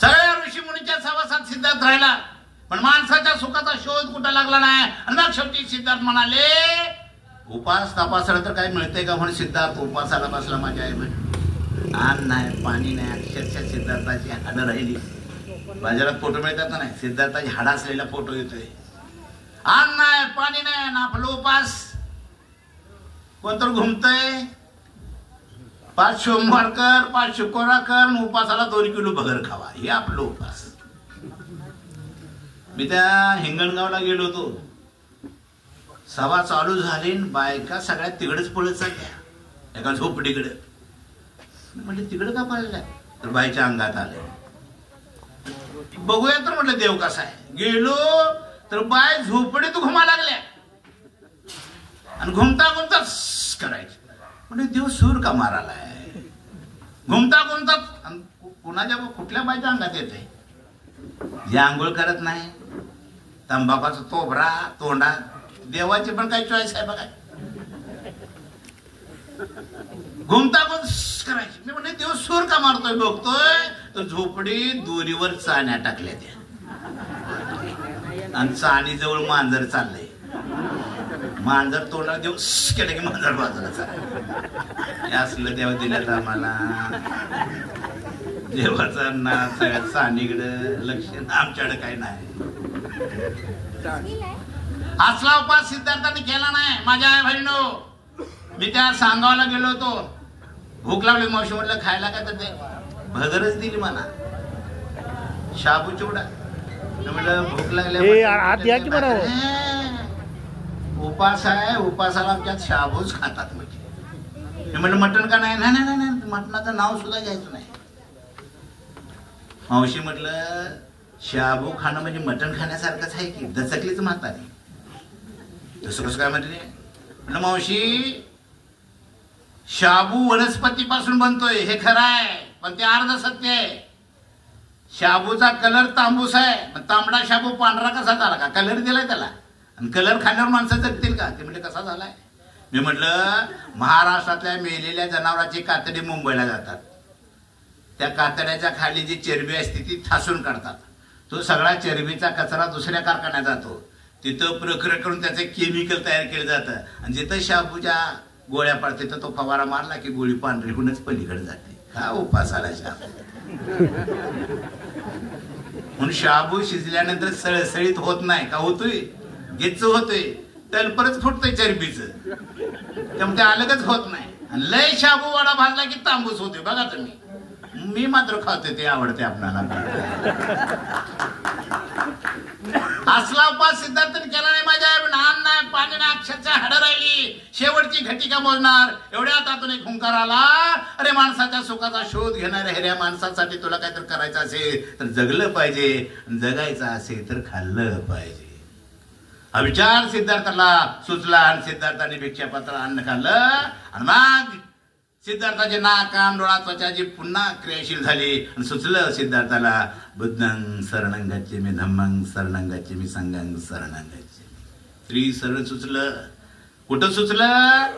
सगळ्या ऋषी मुनीच्या सहवासात सिद्धार्थ राहिला, पण माणसाच्या सुखाचा शोध कुठं लागला नाही. आणि मग शेवटी सिद्धार्थ म्हणाले, उपास तपासला तर काय मिळते का म्हणून सिद्धार्थ उपासाला बसला. माझ्या आई म्हणे, अन्न नाही पाणी नाही, अक्षरशः सिद्धार्थाची हाडं राहिली. बाजारात फोटो मिळतात ना, नाही सिद्धार्थाची हाडा असलेला फोटो येतोय. अन्न नाही पाणी नाही ना, आपलं उपास. कोणतर घुमतय, 5 सोमवार कर, 5 शुक्रवार कर, उपासाला 2 किलो भगर खावा, हे आपलं उपास. मी त्या हिंगणगावला गेलो होतो, सभा चालू झाली, बायका सगळ्या तिकडेच पळत चालल्या, एका झोपडीकडे. म्हणजे तिकडे का पळल्या, तर बाईच्या अंगात आले. बघूया तर म्हटलं देव कसा आहे. गेलो तर बाय झोपडीत घुमा लागल्या, आणि घुमता घुमता करायची. म्हणजे देव सूर का मारालाय. घुमता घुमता कुणाच्या कुठल्या बायच्या अंगात येते, जे आंघोळ करत नाही, तंबाखाचा तोबरा तोंडात, देवाची पण काही चॉईस आहे बघा. घुमता घुम करायची. मी म्हणजे देव सूर का मारतोय बघतोय, तर झोपडी दोरीवर चाण्या टाकल्या त्या, आणि चाणी जवळ मांजर चाललंय. मांजर तोंडाला देव केलं की मांजर बाजूला चाललं. असलं देव दिल्यात आम्हाला. देवाचा ना सगळ्या चाणीकडं लक्ष, आमच्याकडे काही नाही. असला उपास सिद्धार्थाने केला नाही. माझ्या आई बहिणीनो, मी त्या सांगावला गेलो होतो, भूक लागली, मावशी म्हटलं खायला काय, तर ते भगरच दिली मला, शाबू चिवडा. म्हटलं भूक लागल्या, उपास आहे, उपासाला आमच्यात शाबूच खातात. म्हणजे म्हटलं मटण का नाही, नाही नाही नाही, मटणाचं नाव सुद्धा घ्यायचं नाही. मावशी म्हटलं शाबू खाणं म्हणजे मटण खाण्यासारखंच आहे की, दचकलीच म्हातारी. तसं कसं काय म्हटले. म्हटलं मावशी, शाबू वनस्पतीपासून बनतोय हे खरं आहे, पण ते अर्ध सत्य आहे. शाबूचा कलर तांबूस आहे, तांबडा शाबू पांढरा कसा झाला, का कलर दिलाय त्याला, आणि कलर खाण्यावर माणसं जगतील का. ते म्हणजे कसा झालाय. मी म्हटलं महाराष्ट्रातल्या मेलेल्या जनावरांची कातडी मुंबईला जातात, त्या कातड्याच्या खाली जी चरबी असते ती ठासून काढतात. तो सगळा चरबीचा कचरा दुसऱ्या कारखान्यात जातो, तिथं प्रक्रिया करून त्याचे केमिकल तयार केलं जातं, आणि जिथं शाबूच्या गोळ्या पडते तिथं तो फवारा मारला की गोळी पांढरी होऊनच पलीकडे जाते. का उपासाला शाबू. म्हणून शाबू शिजल्यानंतर सळसळीत होत नाही, का होतोय, गिच्च होतोय, तलपरच फुटतोय चरबीचं, त्यामुळे अलगच होत नाही. आणि लय शाबू वडा भाजला की तांबूस होतोय बघा तुम्ही. मी मात्र खाते, ते आवडते आपल्याला. असला उपास सिद्धार्थाने केला नाही. माझ्या नान नाही पाणी नाही, अक्षरशः हाडं राहिली, शेवटची घटिका मोजणार. एवढ्या तातून एक हुंकार आला, अरे माणसाच्या सुखाचा शोध घेणाऱ्या हेऱ्या माणसासाठी तुला काहीतरी करायचं असेल तर जगलं पाहिजे, जगायचं असेल तर खाल्लं पाहिजे. हा विचार सिद्धार्थाला सुचला, आणि सिद्धार्थाने भिक्षापात्र अन्न खाल्लं, आणि मग सिद्धार्थाचे नाक कान डोळा त्वचा जी पुन्हा क्रियाशील झाली, आणि सुचलं सिद्धार्थाला, बुद्धं शरणं गच्छामि, धम्मं शरणं गच्छामि, संघं शरणं गच्छामि. त्रिशरण सुचलं. कुठं सुचलं.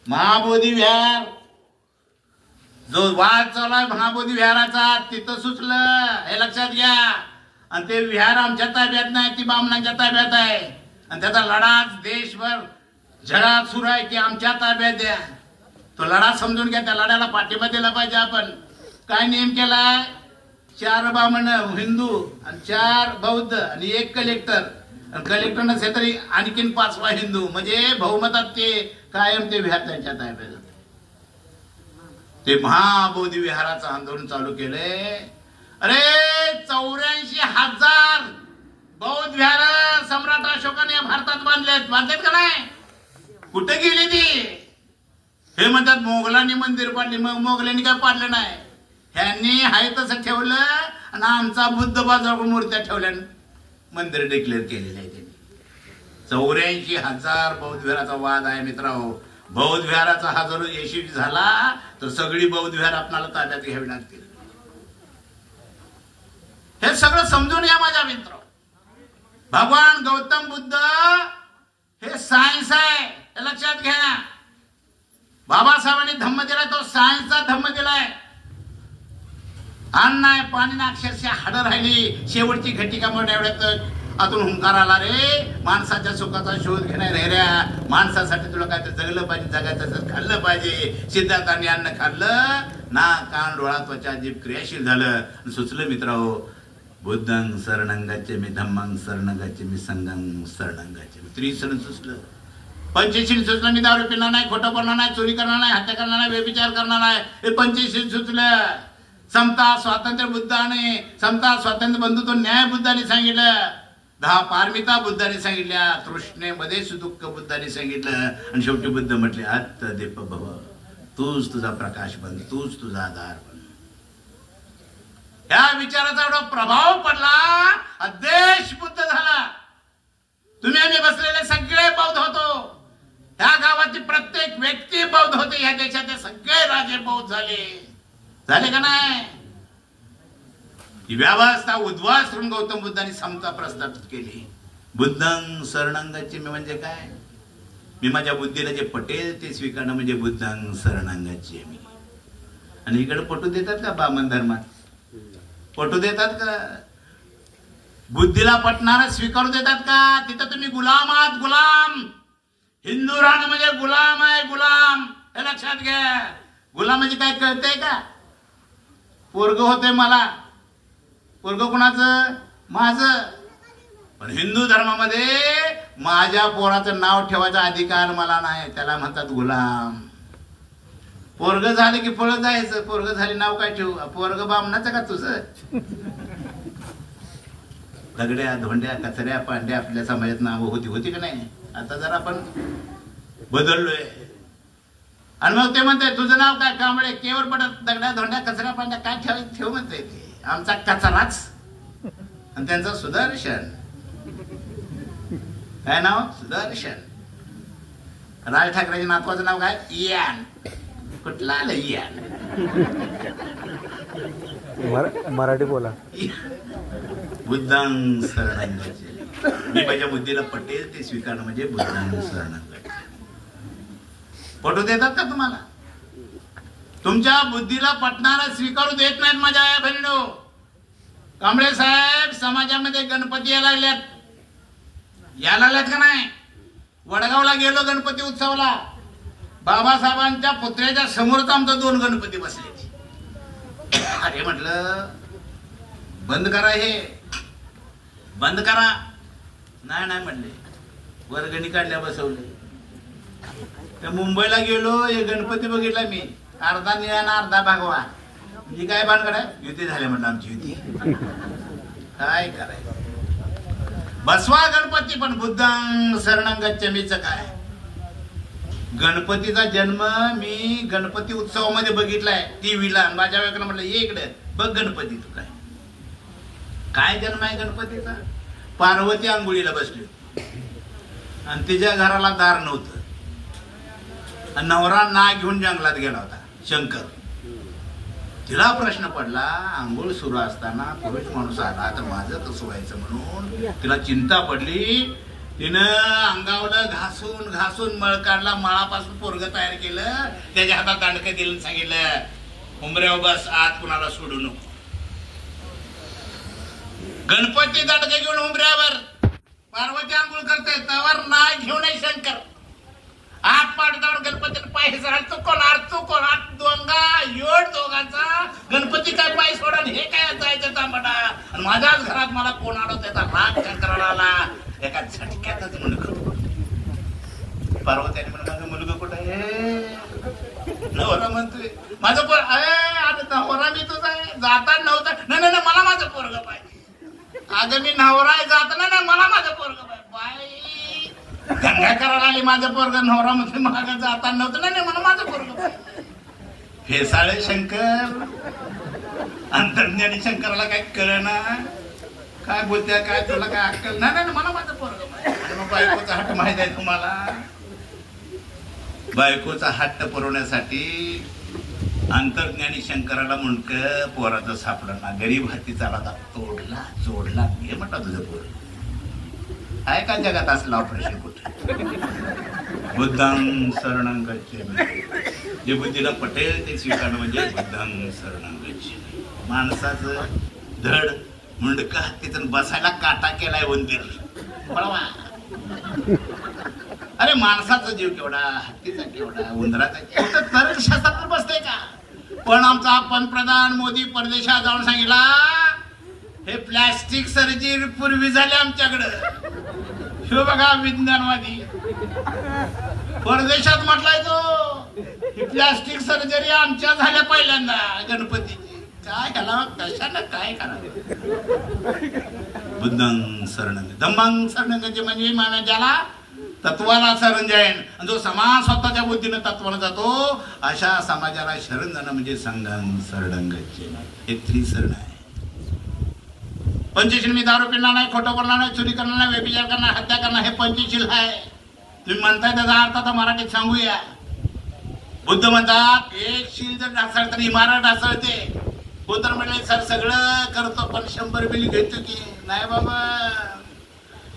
महाबोधी विहार, जो वाद चालू आहे महाबोधी विहाराचा, तिथं सुचलं. हे लक्षात घ्या. आणि ते विहार आमच्या ताब्यात नाही, ती बामणांच्या ताब्यात आहे, आणि त्याचा लढा देशभर जगात सुरू आहे की आमच्या ताब्यात द्या. तो लढा समजून घ्या, त्या लढ्याला पाठिंबा दिला पाहिजे आपण. काय नियम केलाय? 4 ब्राह्मण हिंदू आणि 4 बौद्ध आणि 1 कलेक्टर, आणि कलेक्टर नसेल तरी आणखीन 5वा हिंदू, म्हणजे बहुमतात ते कायम ते विहार त्यांच्या ताब्यात. ते महाबोधी विहाराचं आंदोलन चालू केले. अरे 84,000 बौद्ध विहार सम्राट अशोकाने या भारतात बांधलेत का नाही? कुठे गेली ती? हे म्हणतात मोगलांनी मंदिर पाडली. मग मोगलांनी काय पाडलं नाही, ह्यांनी हाय तसं ठेवलं आणि आमचा बुद्ध बाजाराकडून मूर्त्या ठेवल्या, मंदिर डिक्लेअर केलेलं आहे त्यांनी. 84,000 बौद्ध विहाराचा वाद आहे मित्रांनो. बौद्ध विहाराचा हा जर यशस्वी झाला तर सगळी बौद्ध विहार आपल्याला ताब्यात घ्यावी लागतील. हे सगळं समजून या माझ्या मित्र. भगवान गौतम बुद्ध हे सायन्स आहे, हे लक्षात घ्या. बाबासाहेबांनी धम्म दिलाय, तो सायन्सचा धम्म दिलाय. अन्न नाही, पाणी ना, अक्षरशः हाडं राहिली. शेवटची घटिका म्हणून एवढ्यात आतून हुंकार आला, रे माणसाच्या सुखाचा शोध घेणार रे ऱ्या. माणसासाठी तुला काय तर जगलं पाहिजे, जगायचं तर खाल्लं पाहिजे. सिद्धार्थांनी अन्न खाल्लं ना, कान डोळा त्वचा जीभ क्रियाशील झालं. सुचलं मित्रांनो, बुद्धं शरणं गच्छामि, धम्मं शरणं गच्छामि, संघं शरणं गच्छामि. त्रिशरण सुचलं. पंचशील सुचलं. मी दारू पिणार नाही, खोटं बोलणार नाही, चोरी करणार नाही, हत्या करणार नाही, व्यभिचार करणार नाही. हे पंचशील सुचलं. समता स्वातंत्र्य बुद्धाने, समता स्वातंत्र्य बंधुत्व न्याय बुद्धाने सांगितलं. 10 पारमिता बुद्धाने सांगितल्या. तृष्णेमध्ये सुदुःख बुद्धाने सांगितलं. आणि शेवटी बुद्ध म्हटले, आत्मदीप भव, तूच तुझा प्रकाश बन, तूच तुझा आधार बन. या विचाराचा एवढा प्रभाव पडला, देश बुद्ध झाला. तुम्ही आम्ही बसलेले सगळे बौद्ध होतो. ह्या गावातील प्रत्येक व्यक्ती बौद्ध होते. या देशाचे सगळे राजे बौद्ध झाले का नाही? ही व्यवस्था उद्ध्वस्त करून गौतम बुद्धांनी समता प्रस्थापित केली. बुद्धं शरणं गच्छामि म्हणजे काय? मी माझ्या बुद्धीला जे पटेल ते स्वीकारणं म्हणजे बुद्धं शरणं गच्छामि. आणि इकडे पटू देतात का? बामन धर्मात पटू देतात का? बुद्धीला पटणारा स्वीकारू देतात का? तिथं तुम्ही गुलाम आहात, गुलाम. हिंदू राहणं म्हणजे गुलाम आहे, गुलाम. हे लक्षात घ्या. गुलाम म्हणजे काय कळतंय का? पोरग होते मला, पोरग कुणाचं? माझं. पण हिंदू धर्मामध्ये माझ्या पोराचं नाव ठेवायचा अधिकार मला नाही, त्याला म्हणतात गुलाम. पोरग झाले की फळ जायचं, पोरग झाले नाव काय ठेवू? पोरग बामणाचं का तुझं? दगड्या धोंड्या कचऱ्या पांड्या आपल्या समाजात नाव होती का नाही? आता जर आपण बदललोय. आणि मग ते म्हणते तुझं नाव काय? कांबळे. केवळ पडत दगड्या धोंड्या कचऱ्या पांड्या काय ठेवायचं? ठेव म्हणते ते. आमचा कचराच आणि त्यांचं सुदर्शन. काय नाव? सुदर्शन. राज ठाकरेच्या नातवाचं नाव काय? इयान. कुठला आलं इयान? मराठी बोला. बुद्धं शरणं गच्छामि. मी माझ्या बुद्धीला पटेल ते स्वीकारणं म्हणजे बुद्धं शरणं गच्छामि. पटू देतात का तुम्हाला? तुमच्या बुद्धीला पटणारा स्वीकारू देत नाहीत माझ्या आया बहिणीनो. कांबळे साहेब, समाजामध्ये गणपती यायला लागल्यात का नाही? वडगावला गेलो गणपती उत्सवाला. बाबासाहेबांच्या पुतळ्याच्या समोरच आमचं 2 गणपती बसले. अरे म्हटलं बंद करा, हे बंद करा. नाही म्हणले, वर्गणी काढल्या बसवले. त्या मुंबईला गेलो, हे गणपती बघितला मी, अर्धा निळा आणि अर्धा भगवा. म्हणजे काय भानगड आहे? युती झाल्या म्हटलं आमची युती. काय करायचं? बसवा गणपती, पण बुद्धं शरणं गच्छामीचं काय? गणपतीचा जन्म मी गणपती उत्सवामध्ये बघितलाय टीव्हीला. माझ्या वेळेला म्हटलं ये इकडे बघ गणपती, तू काय काय जन्म आहे गणपतीचा? पार्वती आंघोळीला बसली आणि तिच्या घराला दार नव्हतं. नवरा नाग घेऊन जंगलात गेला होता, शंकर. तिला प्रश्न पडला, आंघोळ सुरू असताना पुरुष माणूस आला तर माझं कसं व्हायचं म्हणून तिला चिंता पडली. तिनं अंगावलं घासून घासून मळ काढला, मळापासून पोरग तयार केलं, त्याच्या हातात दांडकं दिलं, सांगितलं उंबऱ्यावर बस, आत कुणाला सोडू नको. गणपती दांडकं घेऊन उंबऱ्यावर, पार्वती आंघोळ करते तवर नाग घेऊन शंकर आत पाडतावर गणपतीने पाय चुकवला, ती काय पाय सोडा हे काय जायचं तांबडा आणि माझ्याच घरात मला कोण आडवत त्याचा राग शंकराला आला एका झटक्यातच मुलगा पार्वतीने म्हणून माझं मुलगा कुठं आहे नवरा म्हणतोय माझं पोर अरे नवरा मी तुझा आहे जाता नव्हता नाही नाही मला माझं पोरग पाहिजे अगं मी नवरा आहे जाताना ना मला माझं पोरग पाहिजे बाई गंगा करायला आली माझं पोरग नवरा मध्ये मागं जाता नव्हतं नाही मला माझं पोरग पाहिजे फेसाळे शंकर अंतर्ज्ञानी शंकराला काय कळना काय बोलते काय तुला काय अक्कल नाही नाही मला माझं पोरग पाहिजे मग बायकोचा हट्ट माहित आहे तुम्हाला बायकोचा हट्ट पुरवण्यासाठी अंतर्ज्ञानी शंकराला मुंडक पोराचं सापडलं ना गरीब हातीचा राजा तोडला जोडला हे म्हणता तुझं पोर आहे का जगात असलं ऑपरेशन कुठे बुद्धां शरणं गच्छामि जे बुद्धीला पटेल ते स्वीकारणं म्हणजे बुद्धां शरणं गच्छामि माणसाचं धड मुंडक हत्तीचं बसायला काटा केलाय उंदीर बळवा अरे माणसाचा जीव केवढा हत्तीचा केवढा उंदराचा केवढा तर्कशास्त्रात बसते का पण आमचा पंतप्रधान मोदी परदेशात जाऊन सांगितला हे प्लॅस्टिक सर्जरी पूर्वी झाले आमच्याकडं शिव बघा विज्ञानवादी परदेशात म्हटलाय तो ही प्लॅस्टिक सर्जरी आमच्या झाल्या पहिल्यांदा गणपतीची काय ह्याला कशानं काय करावं बुद्धं शरणं धम्मं शरणं म्हणजे माना ज्याला तत्वाला शरण जाईन जो समाज स्वतःच्या बुद्धीनं तत्वाला जातो अशा समाजाला शरण जाणं म्हणजे संघं शरणं गच्छामि हे त्रिशरण आहे पंचशील मी दारू पिणार नाही खोटं बोलणार नाही चोरी करणार नाही व्यभिचार करणार हत्या करणार हे पंचशील आहे तुम्ही म्हणताय त्याचा अर्थ आता मराठीत सांगूया बुद्ध म्हणतात एक शील जर ढासळ तर इमारत ढासळते कोणतर म्हणले सर सगळं करतो पण 100 मिली घेतो की नाही बाबा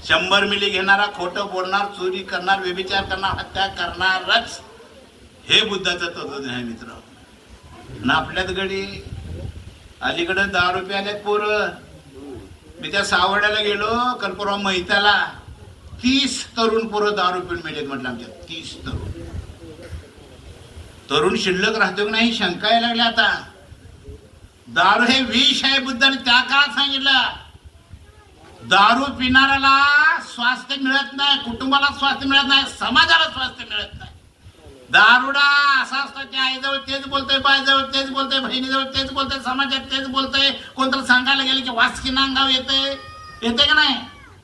100 मिली घेणारा खोटं बोलणार चोरी करणार व्यभिचार करणार हत्या करणारच हे बुद्धाचं तत्वज्ञान आहे मित्र ना आपल्यात गडी अलीकडे 10 रुपये आल्यात पोरं मी त्या सावड्याला गेलो कर्पूरराव मैताला 30 तरुण पोरं 10 रुपये मिळेल म्हटलं आमच्यात 30 तरुण शिल्लक राहतो की नाही शंका यायला लागल्या आता दारू हे विष आहे बुद्धाने त्या काळात सांगितलं दारू पिणाऱ्याला स्वास्थ्य मिळत नाही कुटुंबाला स्वास्थ्य मिळत नाही समाजाला स्वास्थ्य मिळत नाही दारुडा असा असतो की आईजवळ तेच बोलतोय बाईजवळ तेच बोलतोय बहिणीजवळ तेच बोलतोय समाजात तेच बोलतोय कोणतं सांगायला गेलं की वासकी नांगाव येते का नाही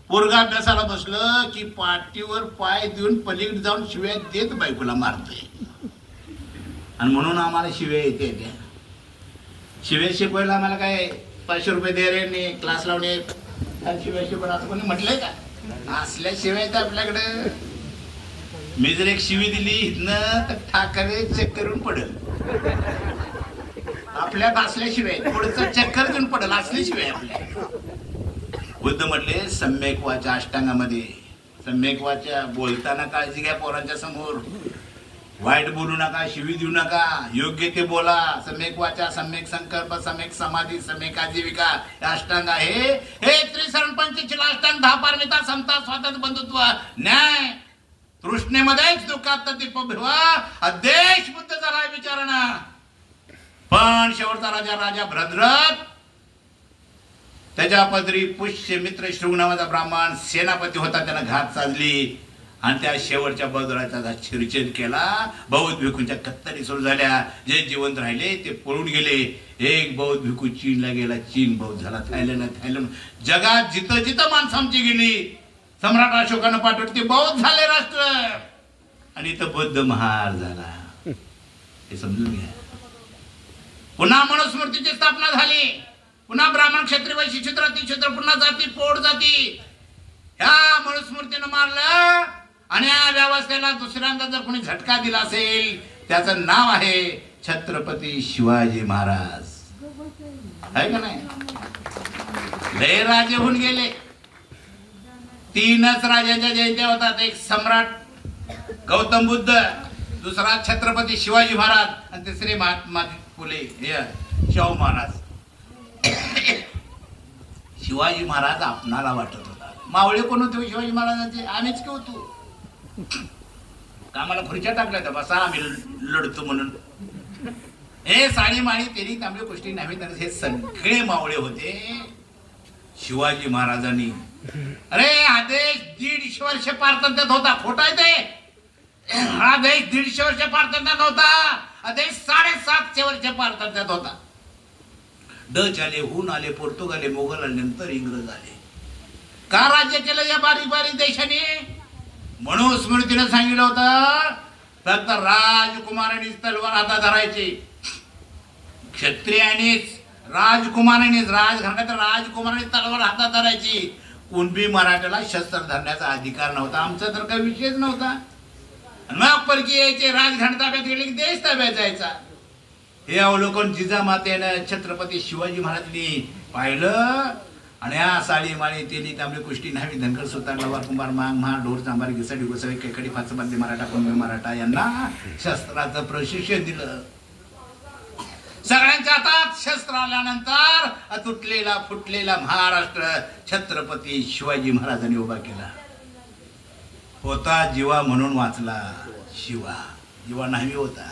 पोरगा अभ्यासाला बसलं की पाठीवर पाय देऊन पलीकडे जाऊन शिव्या देत बायकोला मारतोय आणि म्हणून आम्हाला शिव्या येते शिव्या शिकवायला आम्हाला काय 500 रुपये दे रे क्लास लावणे शिवाय शिकवण असं कोणी म्हटलंय का असल्या शिवाय तर आपल्याकडे मी जर एक शिवी दिली इथनं तर ठाकरे चेक करून पडेल आपल्यात असल्याशिवाय पुढचं चक्कर देऊन पडेल असल्याशिवाय आपल्या बुद्ध म्हटले सम्यक वाचा अष्टांगामध्ये सम्यक वाचा बोलताना काळजी घ्या पोरांच्या समोर वाईट बोलू नका शिवी देऊ नका योग्य ते बोला सम्यक वाचा सम्यक संकल्प सम्यक समाधी सम्यक आजीविका अष्टांग आहे हे त्रिशरण पंचशील अष्टांग 10 पारमिता समता स्वातंत्र्य बंधुत्व न्याय तृष्णेमध्येच दुःखात दीपभिवा अदेश बुद्ध झाला विचारणा पण शेवटचा राजा भद्रथ त्याच्या पदरी पुष्य मित्र शृंग नावाचा ब्राह्मण सेनापती होता त्याला घात साधली आणि त्या शेवटच्या बौद्धाचा शिरछेद केला बौद्ध भिक्खूंच्या कत्तली सुरू झाल्या जे जिवंत राहिले ते पळून गेले एक बौद्ध भिक्खू चीनला गेला चीन बौद्ध झाला थायलंड जगात जिथं जिथं माणसं आमची गेली सम्राट अशोकानं पाठवले ते बौद्ध झाले राष्ट्र आणि इथं बुद्ध महार झाला हे समजून घ्या पुन्हा मनुस्मृतीची स्थापना झाली पुन्हा ब्राह्मण क्षत्रिय वैश्य शूद्र अतिशूद्र पुन्हा जाती पोट जाती ह्या मनुस्मृतीनं मारलं आणि या व्यवस्थेला दुसऱ्यांदा जर कोणी झटका दिला असेल त्याचं नाव आहे छत्रपती शिवाजी महाराज आहे का नाही लय राजे होऊन गेले 3च राजाच्या जयंत्या होतात एक सम्राट गौतम बुद्ध दुसरा छत्रपती शिवाजी महाराज आणि तिसरे महात्मा फुले शाहू महाराज शिवाजी महाराज आपणाला वाटत होता मावळे कोण होते शिवाजी महाराजांचे आम्हीच की होतो कामाला खुर्च्या टाकल्या तर बसा आम्ही लढतो म्हणून हे साडी माळी तेली तांबडी गोष्टी नव्हे तर हे सगळे मावळे होते शिवाजी महाराजांनी. अरे हा देश 150 वर्ष पारतंत्र्यात होता. खोटा आहे ते. हा देश 150 वर्ष पारतंत्र्यात होता. हा देश 750 वर्ष पारतंत्र्यात होता. डच आले, हुन आले, पोर्तुगाल आले, मोगल आले, नंतर इंग्रज आले. का राज्य केलं या बारीक बारीक देशाने? म्हणून स्मृतीने सांगितलं होतं फक्त राजकुमारांनीच तलवार हातात धरायची. क्षत्रियांनीच राजकुमारांनीच राजघराण्यात राजकुमारांनी तलवार हातात धरायची. कुणबी मराठ्याला शस्त्र धरण्याचा अधिकार नव्हता. आमचा तर काही विषयच नव्हता. मग परकी यायचे, राजघराण्यात ताब्यात गेले की देश ताब्यात जायचा. हे अवलोकन जिजामातेनं छत्रपती शिवाजी महाराजांनी पाहिलं. आणि हा साडी माळी तेली तांबडी कुष्टी न्हावी धनकर सुतार लवार कुंभार मांग महार ढोर चांभार घिसाडी गोसावी कैकडी फाचबांधे मराठा कुणबी मराठा यांना शस्त्राचं प्रशिक्षण दिलं. सगळ्यांच्या हातात शस्त्र आल्यानंतर तुटलेला फुटलेला महाराष्ट्र छत्रपती शिवाजी महाराजांनी उभा केला. होता जीवा म्हणून वाचला शिवा. जीवा नाही होता.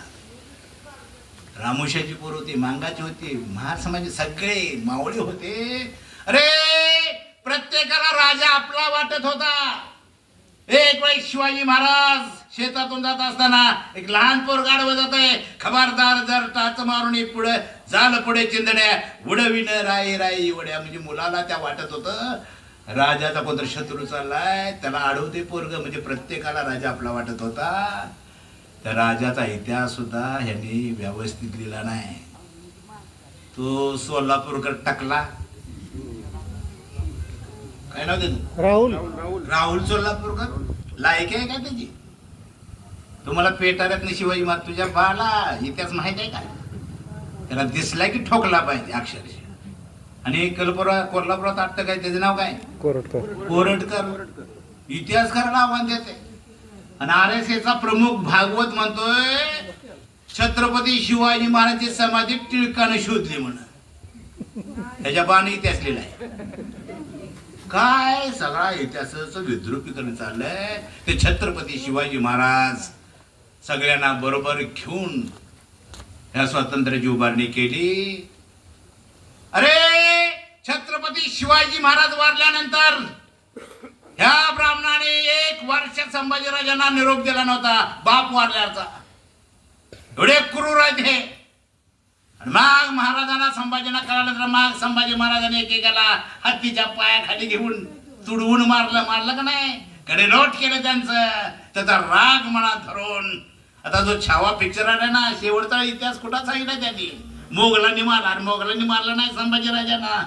रामोशाची पोर होती, मांगाची होती, महार समाज सगळे मावळे होते. अरे प्रत्येकाला राजा आपला वाटत होता. एक वेळ शिवाजी महाराज शेतातून जात असताना एक लहान पोर गाडव जात आहे. खबरदार जर टाच मारून पुढे झालं पुढे चिंधड्या उडविन राई राई उड्या. म्हणजे मुलाला त्या वाटत होतं राजाचा कोणतरी शत्रू चाललाय, त्याला अडवते पोरग. म्हणजे प्रत्येकाला राजा आपला वाटत होता. त्या राजाचा इतिहास सुद्धा ह्यांनी व्यवस्थित लिहिला नाही. तो सोलापूरकर टाकला. काय नाव त्याचं? राहुल सोलापूरकर. लायक आहे का त्याची? तुम्हाला पेटाऱ्यात शिवाजी महाराज तुझ्या बाला इतिहास माहित आहे का? त्याला दिसला की ठोकला पाहिजे अक्षरशः. आणि कोल्हापुरात आटत काय त्याचं नाव काय? कोरटकर. इतिहासकाराला आव्हान देते. आणि RSSचा प्रमुख भागवत म्हणतोय छत्रपती शिवाजी महाराजांची समाधी टिळकाने शोधली म्हणून. त्याच्या बाण इतिहास लिहिलाय. काय सगळा इतिहासाचं विद्रुपीकरण चाललंय. ते छत्रपती शिवाजी महाराज सगळ्यांना बरोबर घेऊन ह्या स्वातंत्र्याची उभारणी केली. अरे छत्रपती शिवाजी महाराज वारल्यानंतर ह्या ब्राह्मणाने 1 वर्ष संभाजीराजांना निरोप दिला नव्हता बाप वारल्याचा. एवढे क्रूर आहेत हे. मग महाराजांना संभाजीना कळालं तर मग संभाजी महाराजांनी एकेकाला हत्तीच्या पायाखाली घेऊन तुडवून मारलं का नाही? कडे नोट केलं त्यांचं. त्याचा राग मनात धरून आता जो छावा पिक्चर आला ना शेवटचा इतिहास कुठं सांगितला त्यांनी? मोगलांनी मारलं नाही संभाजीराजांना.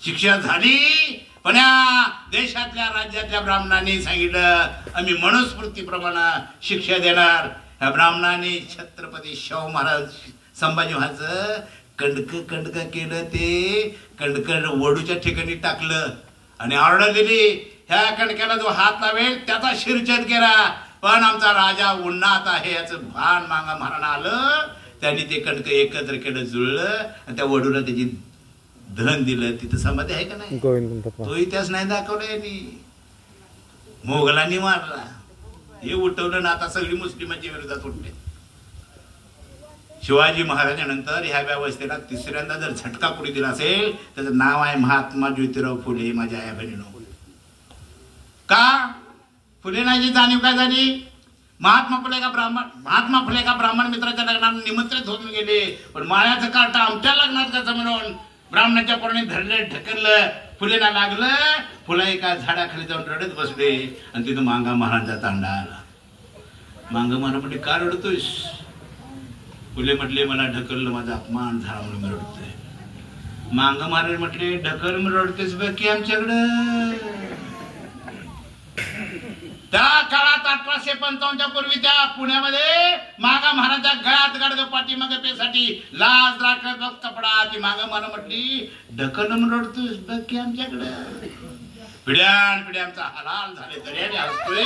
शिक्षा झाली पण या देशातल्या राज्यातल्या ब्राह्मणांनी सांगितलं आम्ही मनुस्मृतीप्रमाणे शिक्षा देणार. ह्या ब्राह्मणांनी छत्रपती शाहू महाराज संभाजी महाराज कंडक केलं. ते कंडक वडूच्या ठिकाणी टाकलं आणि ऑर्डर दिली ह्या कणक्याला जो हात लावेल त्याचा शिरछेद केला. पण आमचा राजा उन्हात आहे याचं भान मांगा महाराणा आलं. त्यांनी ते कणक एकत्र केलं, जुळलं आणि त्या वडूला त्याची धन दिलं. तिथं समाधी आहे का नाही? तो इतिहास नाही दाखवला यांनी. मोगलांनी मारला हे उठवलं ना. आता सगळी मुस्लिमांच्या विरोधात उठले. शिवाजी महाराजांनंतर ह्या व्यवस्थेला तिसऱ्यांदा जर झटका कुणी दिला असेल त्याचं नाव आहे महात्मा ज्योतिराव फुले. माझ्या आई बहिणीनो, का फुलेनाची जाणीव काय झाली? महात्मा फुले का ब्राह्मण मित्राच्या लग्नात निमंत्रित होऊन गेले. पण माळ्याचं कार्ट आमच्या लग्नात कसं म्हणून ब्राह्मणाच्या पोराने धरलं ढकललं. फुलेना लागलं. फुला एका झाडाखाली जाऊन रडत बसले आणि तिथं मांगा महाराजांचा तांडा आला. मांगा महाराज म्हटले का रडतोयस? फुले म्हटले मला ढकललं, माझा अपमान झाला म्हणून मी रडतोय. मांगा महाराज म्हटले ढकल मी रडतेस बघ की आमच्याकडं. त्या काळात 1855 पूर्वी त्या पुण्यामध्ये मांगा महाराजांच्या गळ्यात गाडग पाठीमागे पेसाठी लाज राखत बघ कपडा. ती मांगा महाराज म्हटली ढकल मी रडतोयस बघ की आमच्याकडं. पिढ्यानपिढ्यांचा हलाल झाले तरी हसतोय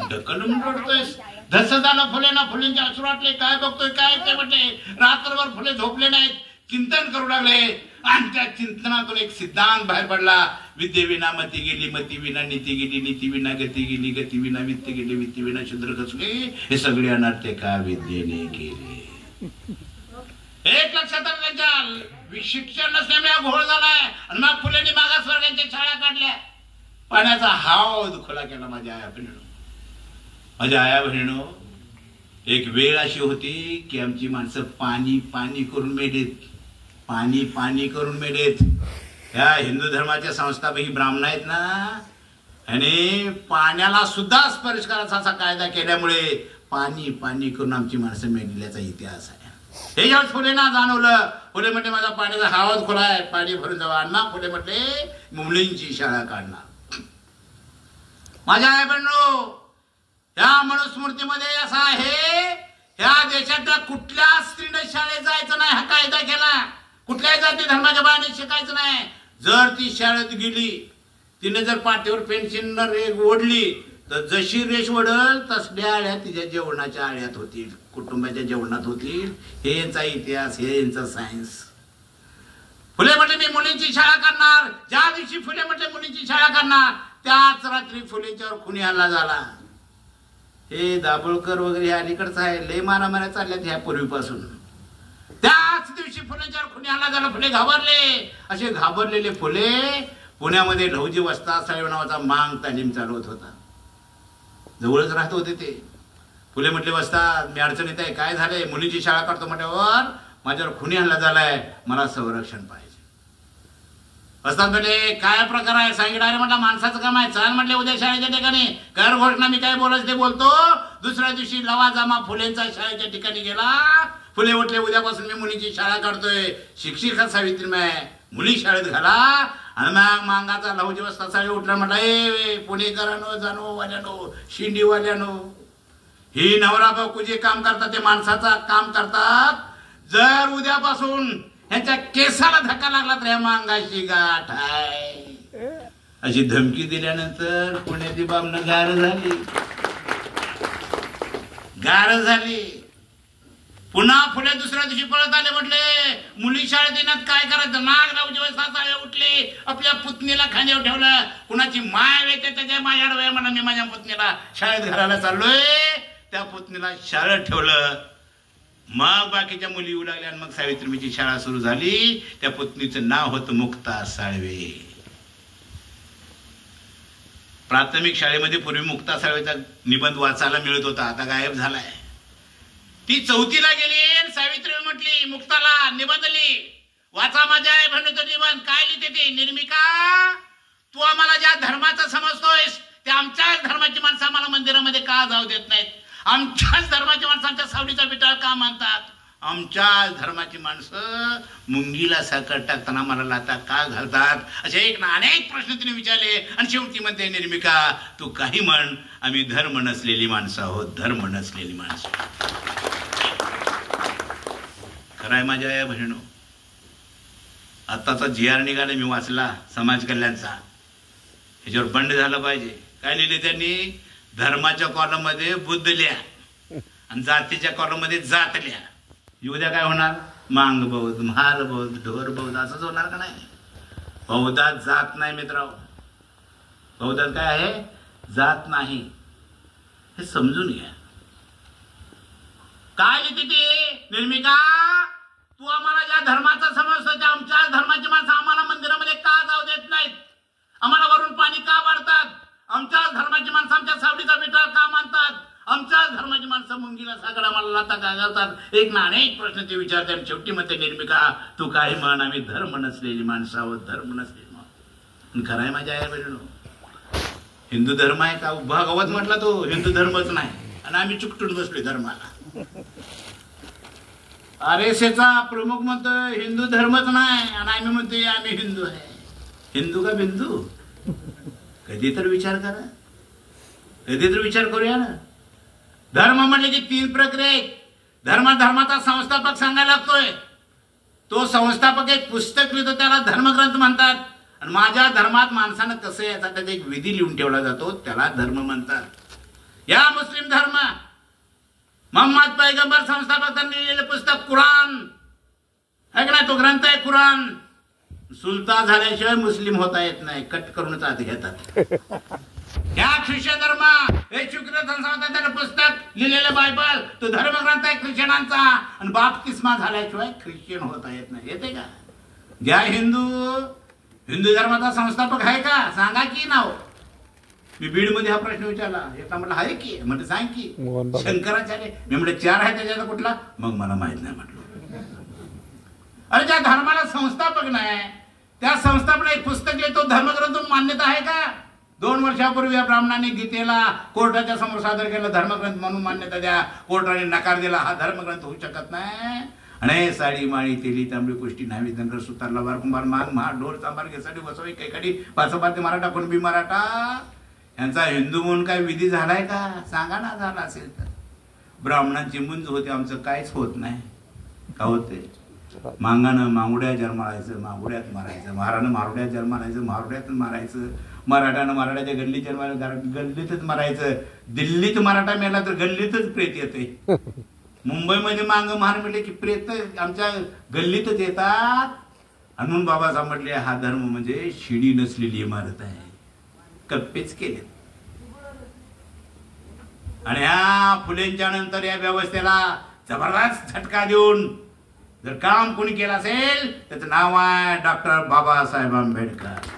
ढकल मी रडतोयस. धस झालं फुलेना. फुलेंचे अश्रू वाटले. काय बघतोय काय ते म्हटले. रात्रभर फुले झोपले नाहीत, चिंतन करू लागले. आणि त्या चिंतनातून एक सिद्धांत बाहेर पडला. विद्ये विना मती गेली, मती विना नीती गेली, नीती विना गती गेली, गती विना वित्त गेली, वित्त विना शूद्र खचले. हे सगळे अनर्थ का विद्येने केले. एक लक्षात आलं त्यांच्या शिक्षण नसल्यामुळे घोळ झालाय आणि मग फुलेंनी मागासवर्गांच्या शाळा काढल्या. पाण्याचा हाव खुला केला. माझ्या आया बहिणीनो, एक वेळ अशी होती की आमची माणसं पाणी पाणी करून मेलेत. पाणी पाणी करून मेलेत. ह्या हिंदू धर्माच्या संस्थापक ब्राह्मण आहेत ना, आणि पाण्याला सुद्धा स्पर्श करायचा असा कायदा केल्यामुळे पाणी पाणी करून आमची माणसं मेलेल्याचा इतिहास आहे. हे जेव्हा फुलेंना जाणवलं, फुले म्हटले माझा पाण्याचा हावाज खुला आहे, पाणी भरून जावं. अण्णा फुले म्हटले मुलींची शाळा काढणार. माझ्या आई बहिणो, या मनुस्मृतीमध्ये असा आहे, ह्या देशातल्या कुठल्या स्त्रीने शाळेत जायचं नाही हा कायदा केला. कुठल्याही जाती धर्माच्या बाहेर शिकायचं नाही. जर ती शाळेत गेली, तिने जर पाठीवर पेन्सिल रेष ओढली तर जशी रेष ओढल तसल्या आळ्या तिच्या जेवणाच्या आळ्यात होतील, कुटुंबाच्या जेवणात होतील. हे यांचा इतिहास, हे यांचा सायन्स. फुले म्हटले मी मुलींची शाळा करणार. ज्या दिवशी फुले म्हटले मुलींची शाळा करणार, त्याच रात्री फुलेंच्यावर खुनी हल्ला झाला. हे दाभोळकर वगैरे अलीकडचं आहे, लय मारामाऱ्या चालल्यात ह्या पूर्वीपासून. त्याच दिवशी फुलेंच्यावर खुनी हल्ला झाला. फुले घाबरले. असे घाबरलेले फुले पुण्यामध्ये लहुजी वस्ताद नावाचा मांग तालीम चालवत होता. जवळच राहत होते ते. फुले म्हटले वस्ताद मी अडचणीत आहे, काय झालंय? मुलीची शाळा करतो म्हटल्यावर माझ्यावर खुनी हल्ला झालाय, मला संरक्षण पाहिजे. वस्ताद म्हटले काय प्रकार आहे सांगितलं. अरे म्हटलं माणसाचं काम आहे, चाल म्हटले उद्या शाळेच्या ठिकाणी कर घोषणा. मी काय बोलायचं ते बोलतो. दुसऱ्या दिवशी लवाजामा फुलेंचा शाळेच्या ठिकाणी गेला. फुले म्हटले उद्यापासून मी मुलीची शाळा काढतोय. शिक्षिका सावित्रीबाई मुली शाळेत घाला. आणि मग मांगाचा लहुजी वस्ताद साहेब उठला. म्हटलं ए पुणेकरांनो, जाणो वाल्यानो, शिंडीवाल्यानो, ही नवरा बायको जे काम करतात ते माणसाचा काम करतात. जर उद्यापासून ह्याच्या केसाला धक्का लागला तर ह्या मांगाची गाठ आहे. अशी धमकी दिल्यानंतर पुण्याची बामणं गार झाली. पुन्हा फुले दुसऱ्या दिवशी पळत आले. म्हटले मुली शाळेत येण्यात काय करायचं. नाग लहुजी वस्ताद उठले, आपल्या पुतणीला खांद्यावर ठेवलं. कुणाची माय वेते त्याच्या माझ्याकडे वेळ म्हणा, मी माझ्या पुतणीला शाळेत घालायला चाललोय. त्या पुतणीला शाळेत ठेवलं. मग बाकीच्या मुली येऊ लागल्या आणि मग सावित्रीबाईची शाळा सुरू झाली. त्या पुतणीचं नाव होतं मुक्ता साळवे. प्राथमिक शाळेमध्ये पूर्वी मुक्ता साळवेचा निबंध वाचायला मिळत होता, आता गायब झालाय. ती 4थीला गेली आणि सावित्रीबाई म्हटली मुक्ताला निबंध लिही. वाचा माझ्या आई बहिणीचं निबंध. काय लिहिते ते. निर्मिका, तू आम्हाला ज्या धर्माचं समजतोयस त्या आमच्याच धर्माची माणसं आम्हाला मंदिरामध्ये का जाऊ देत नाहीत. आमच्याच धर्माची माणसं आमच्या सावलीचा विटाळ का मानतात. आमच्याच धर्माची माणसं मुंगीला साखर टाकताना मला लाता का घालतात. असे एक ना अनेक प्रश्न तिने विचारले. आणि शेवटी म्हणते निर्मिका तू काही म्हण, आम्ही धर्म नसलेली माणसं आहोत, धर्म नसलेली माणसं. खरंय माझ्या या बहिणो, आत्ताचा GR निघाला मी वाचला समाज कल्याणचा. ह्याच्यावर बंड झालं पाहिजे. काय लिहिले त्यांनी. धर्माच्या कॉलम मध्ये बुद्ध लिहा आणि जातीच्या कॉलम मध्ये जात लिहा. उद्या काय होणार. मांग बौद्ध, महाल बौद्ध, ढोर बौद्ध असंच होणार का नाही. बौद्धात जात नाही मित्रांनो. बौद्धात काय आहे. जात नाही. हे समजून घ्या. काय लिहिते ते. निर्मिका, तू आम्हाला ज्या धर्माचा समजतो त्या आमच्याच धर्माची माणसं आम्हाला मंदिरामध्ये का जाऊ देत नाहीत. आम्हाला वरून पाणी का वाढतात. आमच्याच धर्माची माणसं आमच्या सावलीचा विटाळ का मानतात. आमच्याच धर्माची माणसं मुंगीला साखर आम्हाला लाता का घालतात. एक ना अनेक प्रश्न ते विचारतात. आणि शेवटी म्हणते निर्मिका तू काही म्हण, आम्ही धर्म नसलेली माणसं आहोत, धर्म नसलेली माणसं. खरं आहे माझ्या आई बहिणीनो, हिंदू धर्म आहे का. भागवत म्हटला तो हिंदू धर्मच नाही आणि आम्ही चुकटून बसलोय धर्माला. RSSचा प्रमुख म्हणतोय हिंदू धर्मच नाही आणि आम्ही म्हणतोय आम्ही हिंदू आहे. हिंदू का बिंदू. कधी तर विचार करा, कधी तर विचार करूया ना. धर्म म्हटले की 3 प्रक्रिया आहेत. धर्माचा संस्थापक सांगायला लागतोय. तो संस्थापक एक पुस्तक लिहितो, त्याला धर्मग्रंथ म्हणतात. आणि माझ्या धर्मात माणसानं कसं याचा त्याचा एक विधी लिहून ठेवला जातो, त्याला धर्म म्हणतात. या मुस्लिम धर्म मोहम्मद पैगंबर संस्थापकांनी लिहिलेलं पुस्तक कुराण आहे ना, तो ग्रंथ आहे कुराण. सुलतान झाल्याशिवाय मुस्लिम होता येत नाही. कट करूनच आत घेतात. ह्या ख्रिश्चन धर्म हे शुक्र संस्कृतीचं पुस्तक लिहिलेलं बायबल तो धर्मग्रंथ आहे ख्रिश्चनांचा आणि बाप्तिस्मा झाल्याशिवाय ख्रिश्चन होता येत नाही. येते का? ज्या हिंदू धर्माचा संस्थापक आहे का? सांगा की नाव. मी बीडमध्ये हा प्रश्न विचारला. एका म्हटलं आहे की, म्हणजे सांग की. शंकराचार्य. मी म्हटलं 4 आहे त्याच्यात कुठला? मग मला माहित नाही म्हटलं. अरे ज्या धर्माला संस्थापक नाही त्या संस्थापना एक पुस्तक लिहितो धर्मग्रंथ मान्यता आहे का? 2 वर्षापूर्वी या ब्राह्मणाने गीतेला कोर्टाच्या समोर सादर केलं. धर्मग्रंथ म्हणून मान्यता द्या. कोर्टाने नकार दिला. हा धर्मग्रंथ होऊ शकत नाही. आणि साडी माळी तेली तांबडी कुष्टी न्हावी दंगर सुतारला वार कुंभार माग महार ढोर चांबार घेसाडी बसवी कैकाडी पाचोपाते मराठा कुणबी मराठा यांचा हिंदू म्हणून काय विधी झालाय का? सांगा ना. झाला असेल तर. ब्राह्मणांची मुंज होते. आमचं काहीच होत नाही. का होते? मांगानं मांगुड्या जन्माळायचं मांगुड्यात मारायचं. महारानं मारुड्यात जन्मालायचं मारुड्यात मारायचं. मराठानं मराठाच्या गल्लीत जन्माला गल्लीतच मारायचं. दिल्लीत मराठा मेला तर गल्लीतच प्रेत येते. मुंबईमध्ये मांग महार मिळले की प्रेत आमच्या गल्लीतच येतात. आणि म्हणून बाबासाहेब म्हटले हा धर्म म्हणजे शिडी नसलेली इमारत आहे. कप्पेच केले. आणि ह्या फुलेंच्या नंतर या व्यवस्थेला जबरदस्त झटका देऊन जर काम कोणी केलं असेल त्याचं नाव आहे डॉक्टर बाबासाहेब आंबेडकर.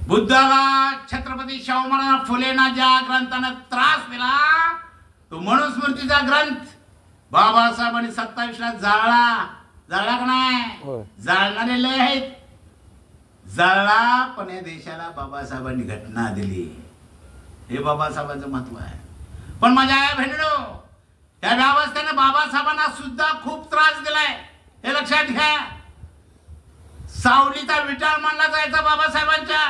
बुद्धाला छत्रपती शाहू महाराज फुलेंना ज्या ग्रंथानं त्रास दिला तो मनुस्मृतीचा ग्रंथ बाबासाहेबांनी 27ला जाळला. जाळला का नाही? जाळणारे लय आहेत. जाळला पण या देशाला बाबासाहेबांनी घटना दिली. हे बाबासाहेबांचं महत्व आहे. पण माझ्या या बहिणीनो या व्यवस्थेने बाबासाहेबांना सुद्धा खूप त्रास दिलाय. हे लक्षात घ्या. सावलीचा विचार मानला जायचा बाबासाहेबांच्या.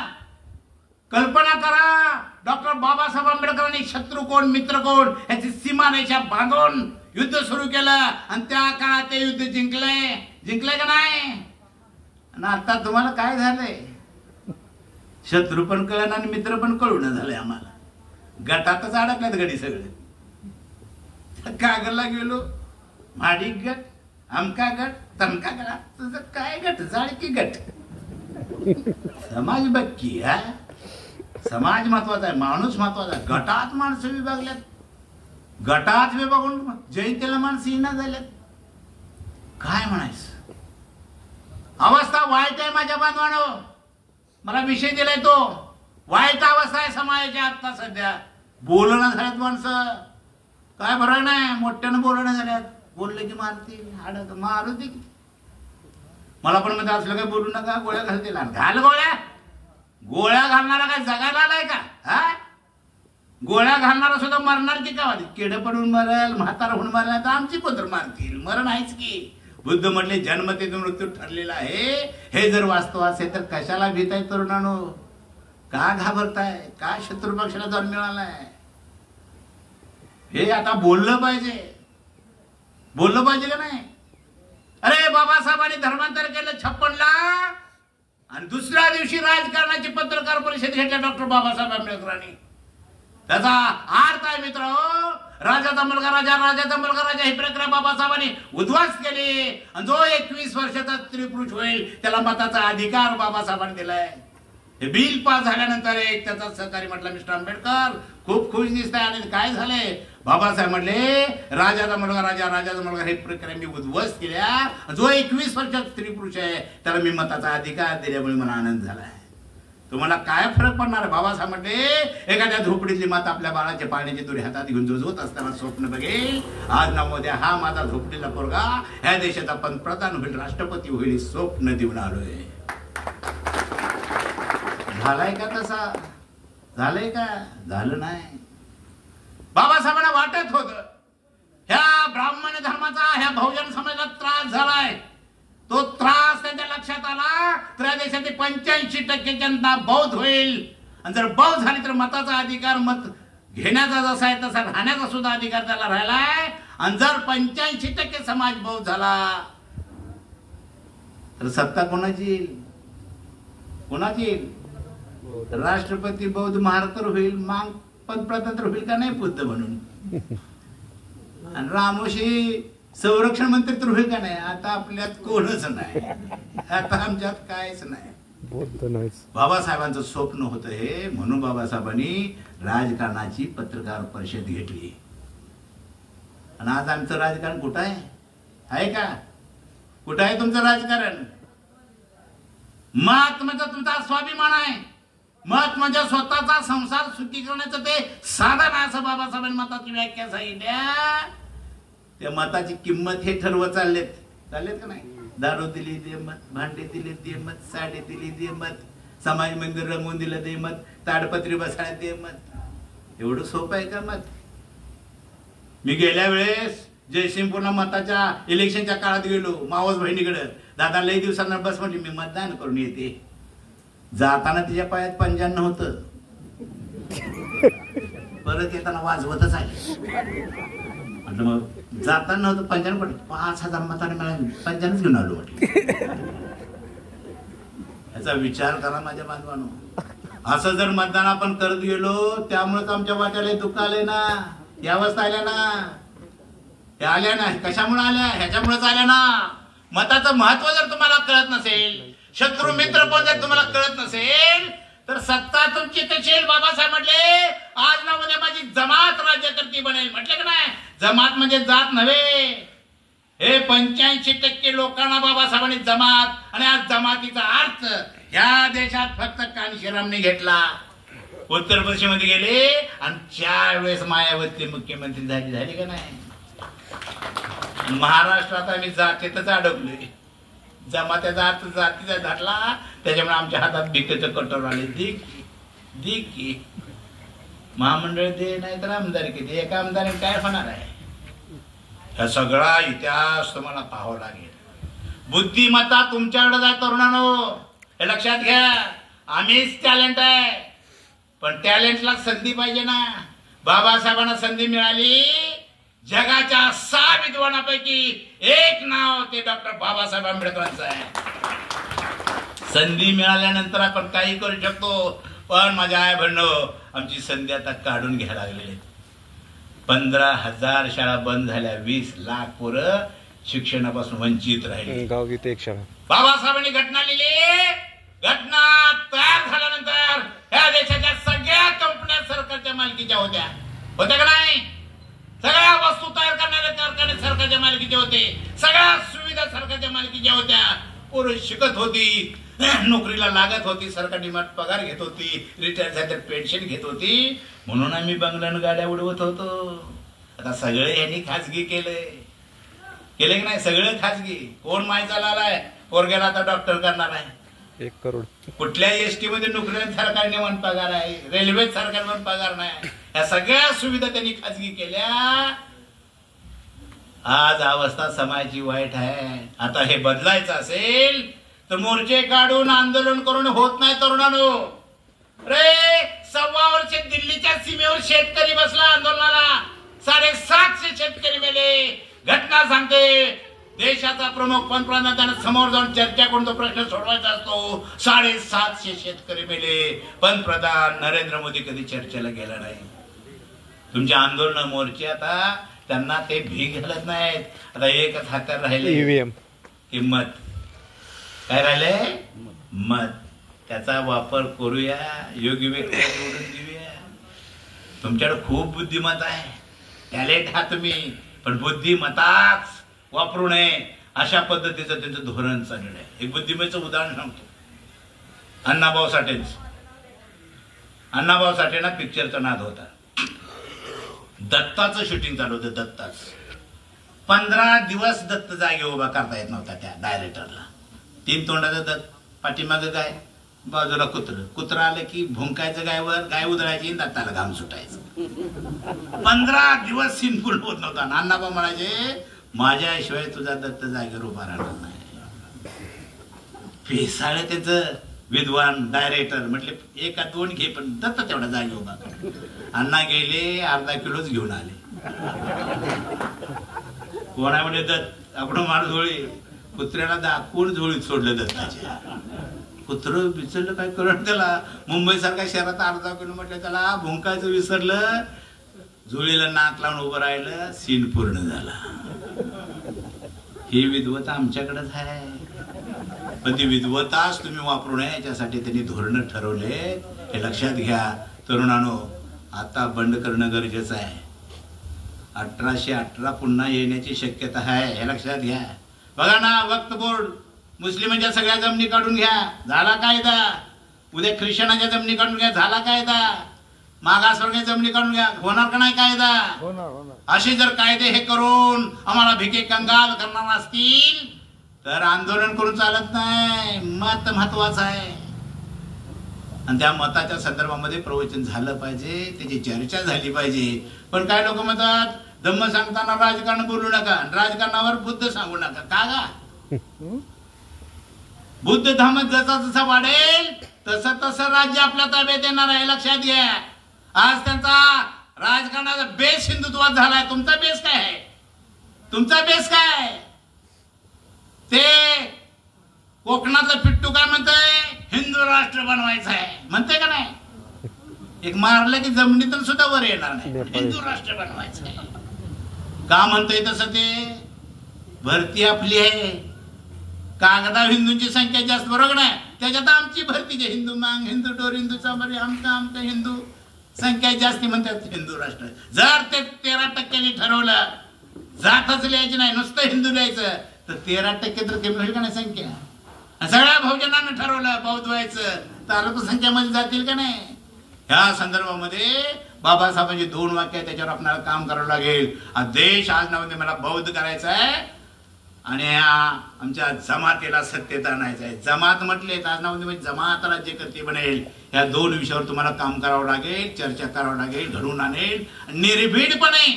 कल्पना करा डॉक्टर बाबासाहेब आंबेडकरांनी शत्रू कोण मित्र कोण याची सीमारेषा बांधून युद्ध सुरू केलं आणि त्या काळात ते युद्ध जिंकले का नाही? आणि आता तुम्हाला काय झालंय? शत्रू पण कळण आणि मित्र पण कळून झालंय आम्हाला. गटातच अडकल्यात गडी सगळे. कागलला गेलो माडिक गट आमका गट तमका गट. तुझं काय गट? जाळकी गट. समाज बक्की. हा समाज महत्वाचा आहे. माणूस महत्वाचा आहे. गटात माणसं विभागल्यात. गटात विभागून जयंतीला माणसं येणं झाल्यात. काय म्हणायचं? अवस्था वाईट आहे माझ्या बांधवानो. मला विषय दिलाय तो. वाईट अवस्था आहे समाजाची आता सध्या. बोलणं झाल्यात माणसं. काय बरं नाही मोठ्यानं बोलणं झाल्यात. बोलले की मारतील. हाडक मारू दे. मला पण मध्ये असलं काय बोलू नका. गोळ्या घालतील. घाल गोळ्या. गोळ्या घालणारा काय जगायला आलाय का? हा गोळ्या घालणारा सुद्धा मरणार की का? केड पडून मरेल म्हातारा होऊन मरेल तर आमची कोणतर मारतील. मरण आहेच की. बुद्ध म्हटले जन्मते मृत्यू ठरलेला आहे. हे जर वास्तव असेल तर कशाला भीताय तरुणानो? का घाबरताय? का शत्रू पक्षाला जन्म मिळालाय? हे आता बोललं पाहिजे. बोललं पाहिजे का नाही? अरे बाबासाहेबांनी धर्मांतर केलं 56ला आणि दुसऱ्या दिवशी राजकारणाची पत्रकार परिषद घेतल्या डॉक्टर बाबासाहेब आंबेडकरांनी. त्याचा अर्थ आहे मित्र राजाचा मुलगा राजा राजाचा मुलगा राजा ही प्रक्रिया बाबासाहेबांनी उद्ध्वस्त केली. आणि जो 21 वर्षाचा स्त्री पुरुष होईल त्याला मताचा अधिकार बाबासाहेबांनी दिलाय. हे बिल पास झाल्यानंतर एक त्याचा सहकारी म्हटला मिस्टर आंबेडकर खूप खुश दिसत आहे. आणि काय झालंय? बाबासाहेब म्हटले राजाचा मुलगा राजा राजाचा मुलगा हे प्रक्रिया मी उद्ध्वस्त केल्या. जो 21 वर्षाचा स्त्री पुरुष आहे त्याला मी मताचा अधिकार दिल्यामुळे मला आनंद झालाय. तुम्हाला काय फरक पडणार? बाबासाहेब म्हटले एखाद्या झोपडीतली माता आपल्या बाळाच्या पाण्याची दोरी हातात घेऊन जोजवत असताना स्वप्न बघेल आज ना उद्या हा माझा झोपडीला पोरगा ह्या देशाचा पंतप्रधान होईल राष्ट्रपती होईल स्वप्न देऊन आलोय. झालाय का तसा? झालंय का? झालं नाही. बाबासाहेबांना वाटत होत ह्या ब्राह्मण धर्माचा ह्या बहुजन समाजाला त्रास झालाय. तो त्रास त्यांच्या लक्षात आला तर या देशातील 85% जनता बौद्ध होईल. आणि जर बौद्ध झाली तर मताचा अधिकार मत घेण्याचा जसा आहे तसा राहण्याचा सुद्धा अधिकार त्याला राहिलाय. आणि जर 85% समाज बौद्ध झाला तर सत्ता कोणाची येईल? कोणाची येईल? राष्ट्रपती बौद्ध महाराज तर होईल. मग पंतप्रधान तर होईल का नाही बुद्ध म्हणून? आणि रामोशी संरक्षण मंत्री तर होईल का नाही? आता आपल्यात कोणच नाही. आता आमच्यात कायच नाही. बोलतो नाहीच. बाबासाहेबांचं स्वप्न होतं हे, म्हणून बाबासाहेबांनी राजकारणाची पत्रकार परिषद घेतली. आणि आज आमचं राजकारण कुठं आहे का? कुठं आहे तुमचं राजकारण? मत म्हणजे तुमचा स्वाभिमान आहे, मत म्हणजे स्वतःचा संसार सुखी करण्याचं ते साधन आहे, असं बाबासाहेबांनी मताची व्याख्या सांगितल्या. त्या मताची किंमत हे ठरवत चाललेत का नाही? दारू दिली दे मत, भांडे दिले दे मत, साडी दिली दे मत, समाज मंदिर रंगवून दिलं दे मत, ताडपत्री बसायला दे मत. एवढं सोपं आहे का मत? मी गेल्या वेळेस जयसिंगपूरला मताच्या इलेक्शनच्या काळात गेलो मावस बहिणीकडे. दादा लई दिवसांना बस म्हटली, मी मतदान करून येते. जाताना तिच्या पायात पंजान नव्हतं, परत येताना वाजवतच आहे. म्हटलं मग जाताना नव्हतं पंजान, पण 5,000 मताने मला पंजानच घेऊन आलो म्हटलं. याचा विचार करा माझ्या बांधवांनो. असं जर मतदान आपण करत गेलो, त्यामुळेच आमच्या वाट्याला दुःख आले ना, या अवस्था आल्या ना. हे आल्या ना, कशामुळे आल्या? ह्याच्यामुळेच आल्या ना. मताचं महत्व जर तुम्हाला कळत नसेल, शत्रू मित्र पण जर तुम्हाला कळत नसेल, तर सत्ता तुमची कशी? बाबासाहेब म्हटले आज ना उद्या माझी जमात राज्यकर्ती बनेल. म्हटले का नाही? जमात म्हणजे जात नव्हे. हे 85% लोकांना बाबासाहेबांनी जमात, आणि आज जमातीचा अर्थ या देशात फक्त कानशिरामने घेतला. उत्तर प्रदेशमध्ये गेले आणि 4 वेळेस मायावती मुख्यमंत्री झाली का नाही? महाराष्ट्रात आम्ही जातीतच अडकलोय. जमात्याचा अर्थ जातीचा घातला, त्याच्यामुळे आमच्या हातात भिकेचं कटोर आले. दिकी महामंडळ दे, नाही तर आमदारी किती. एका आमदारी काय होणार आहे? हा सगळा इतिहास तुम्हाला पाहावा लागेल. बुद्धिमत्ता तुमच्याकडे जाय तरुणांनो, हे लक्षात घ्या. आम्हीच टॅलेंट आहे, पण टॅलेंटला संधी पाहिजे ना. बाबासाहेबांना संधी मिळाली. जगाच्या 6 विद्वानापैकी एक नाव ते डॉक्टर बाबासाहेब आंबेडकरांचं आहे. संधी मिळाल्यानंतर आपण काही करू शकतो, पण माझ्या आय बहिणो, आमची संधी आता काढून घ्यायला लागलेली. 15,000 शाळा बंद झाल्या, 20 लाख पोरं शिक्षणापासून वंचित राहिले. गावगीत एक शाळा. बाबासाहेबांनी घटना लिहिली. घटना तयार झाल्यानंतर या देशाच्या सगळ्या कंपन्या सरकारच्या मालकीच्या होत्या का नाही? सगळ्या वस्तू तयार करणारे कारखाने सरकारच्या मालकीचे होते, सगळ्या सुविधा सरकारच्या मालकीच्या होत्या. पोरं शिकत होती, नोकरीला लागत होती, सरकारने पगार घेत होती, रिटायर झाले पेन्शन घेत होती. म्हणून आम्ही बंगल्यानं गाड्या उडवत होतो. आता सगळे यांनी खाजगी केले की नाही? सगळं खाजगी. कोण मायचा लालाय? पोरग्याला आता डॉक्टर करणार आहे. 1 करोड. कुठल्या एसटी मध्ये नोकऱ्या सरकारने वन पगार आहे, रेल्वेत सरकारने वन पगार नाही. या सगळ्या सुविधा त्यांनी खाजगी केल्या. आज अवस्था समाजाची वाईट आहे. आता हे बदलायचं असेल तर मोर्चे काढून आंदोलन करून होत नाही तरुणांनो. रे 1.25 वर्ष दिल्लीच्या सीमेवर शेतकरी बसला आंदोलनाला, 750 शेतकरी मेले. घटना सांगते, देशाचा प्रमुख पंतप्रधान समोर जाऊन चर्चा करून तो प्रश्न सोडवायचा असतो. 750 शेतकरी मेले. पंतप्रधान नरेंद्र मोदी कधी चर्चेला गेला नाही. तुमचे आंदोलन मोर्चे आता त्यांना ते भीक घालत नाहीत. आता एकच हातात राहिले, EVM. किंमत. काय राहिले? मत. त्याचा वापर करूया, योग्य व्यक्ती निवडून देऊया. तुमच्याकडे खूप बुद्धिमत्ता आहे, टॅलेंट हा तुम्ही, पण बुद्धिमत्ताच वापरू नये अशा पद्धतीचं त्यांचं धोरण चाललेलं आहे. एक बुद्धिमत्तेचं उदाहरण सांगतो. अण्णाभाऊ साठेंना पिक्चरचा नाद होता. दत्ताचं शूटिंग चालू होतं. दत्ताच 15 दिवस दत्त जागे उभा करता येत नव्हता त्या डायरेक्टरला. 3 तोंडाचं दत्त, पाठीमागं गाय, बाजूला कुत्र आलं की भुंकायचं गायवर, गाय उधळायची, दत्ताला घाम सुटायचं. 15 दिवस सीन पूर्ण होत नव्हता. अण्णाभाऊ म्हणायचे, माझ्याशिवाय तुझा दत्त जागेवर उभा राहणार नाही. फेसाळ त्याचं विद्वान डायरेक्टर म्हटले 1-2 घे, पण दत्त तेवढा जागे उभा कर. अण्णा गेले, अर्धा किलोच घेऊन आले. कोणा म्हणजे दत्त आपण मार झोळी. कुत्र्याला दाखवून झोळीत सोडलं दत्ताच्या. कुत्र विसरलं काय करण त्याला. मुंबई सारख्या शहरात अर्धा किलो म्हटलं, त्याला भुंकायचं विसरलं, झोळीला नाक लावून उभं राहिलं, सीन पूर्ण झाला. ही विद्वत आमच्याकडेच आहे. पण ती विद्वताच तुम्ही वापरू नये याच्यासाठी त्यांनी धोरणं ठरवले. हे लक्षात घ्या तरुणांनो. आता बंद करणं गरजेचं आहे. 1818 पुन्हा येण्याची शक्यता आहे, हे लक्षात घ्या. बघा ना, वक्फ बोर्ड मुस्लिमांच्या सगळ्या जमिनी काढून घ्या, झाला कायदा. उद्या ख्रिश्चनाच्या जमिनी काढून घ्या, झाला कायदा. मागासवर्गीय जमिनी काढून घ्या, होणार का नाही कायदा? असे जर कायदे हे करून आम्हाला भिके कंगाल करणार असतील तर आंदोलन करून चालत नाही. मत महत्वाचं आहे आणि त्या मताच्या संदर्भामध्ये प्रवचन झालं पाहिजे, त्याची चर्चा झाली पाहिजे. पण काय लोक म्हणतात धम्म सांगताना राजकारण बोलू नका, राजकारणावर बुद्ध सांगू नका. का गा? बुद्ध धर्म जसा जसा वाढेल तसं तसं राज्य आपल्या ताब्यात येणार आहे, लक्षात घ्या. आज त्यांचा राजकारणाचा बेस हिंदुत्वात झालाय. तुमचा बेस काय आहे? तुमचा बेस काय? ते कोकणातलं पिट्टू काय म्हणतंय? हिंदू राष्ट्र बनवायचं आहे म्हणते का नाही? एक मारलं की जमिनीतून सुद्धा वर येणार नाही. हिंदू राष्ट्र बनवायचं आहे का म्हणतंय तसं? ते भरती आपली आहे. कागदा हिंदूंची संख्या जास्त, बरोबर नाही? त्याच्यात आमची भरती हिंदू मांग, हिंदू डोर, हिंदू चांबरी, आमका हिंदू संख्या जास्ती म्हणतात हिंदू राष्ट्र. जर ते 13% ठरवलं जातच लिहायची नाही, नुसतं हिंदू लिहायचं, तर 13% तर कमी होईल का नाही संख्या? सगळ्या बहुजनांना ठरवलं बौद्ध व्हायचं तर अल्पसंख्यामध्ये जातील का नाही? ह्या संदर्भामध्ये बाबासाहेबांची 2 वाक्य त्याच्यावर आपल्याला काम करावं लागेल. हा देश आज नावामध्ये मला बौद्ध करायचा आहे आणि आमच्या जमातीला सत्तेत आणायचं आहे. जमात म्हटले तर आज नावामध्ये जमात राज्यकर्ते बनेल. ह्या 2 विषयावर तुम्हाला काम करावं लागेल, चर्चा करावं लागेल, घडवून आणेल. निर्भीडपणे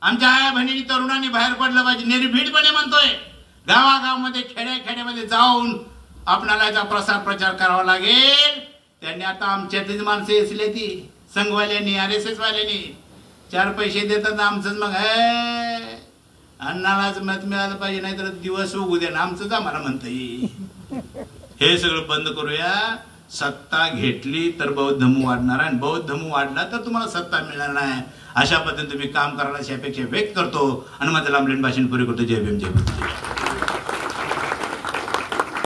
आमच्या आया बहिणी तरुणांनी बाहेर पडलं पाहिजे. निर्भीडपणे म्हणतोय, गावागावमध्ये खेड्याखेड्यामध्ये जाऊन आपल्याला याचा प्रसार प्रचार करावा लागेल. त्यांनी आता आमच्यातलीच माणसं असले, ती संघवाल्यांनी, RSS वाल्यांनी 4 पैसे देतात आमचंच मग अन्नालाच मत मिळालं पाहिजे, नाही तर दिवस उगू दे ना आमचंच आम्हाला म्हणता येईल. हे सगळं बंद करूया. सत्ता घेतली तर बौद्ध धम्म वाढणार आहे, बौद्ध धम्म वाढला तर तुम्हाला सत्ता मिळणार नाही. अशा पद्धतीने तुम्ही काम करायला अशी अपेक्षा व्यक्त करतो आणि माझं लांबलेन भाषण पुरे करतो. जय भीम, जय भीम.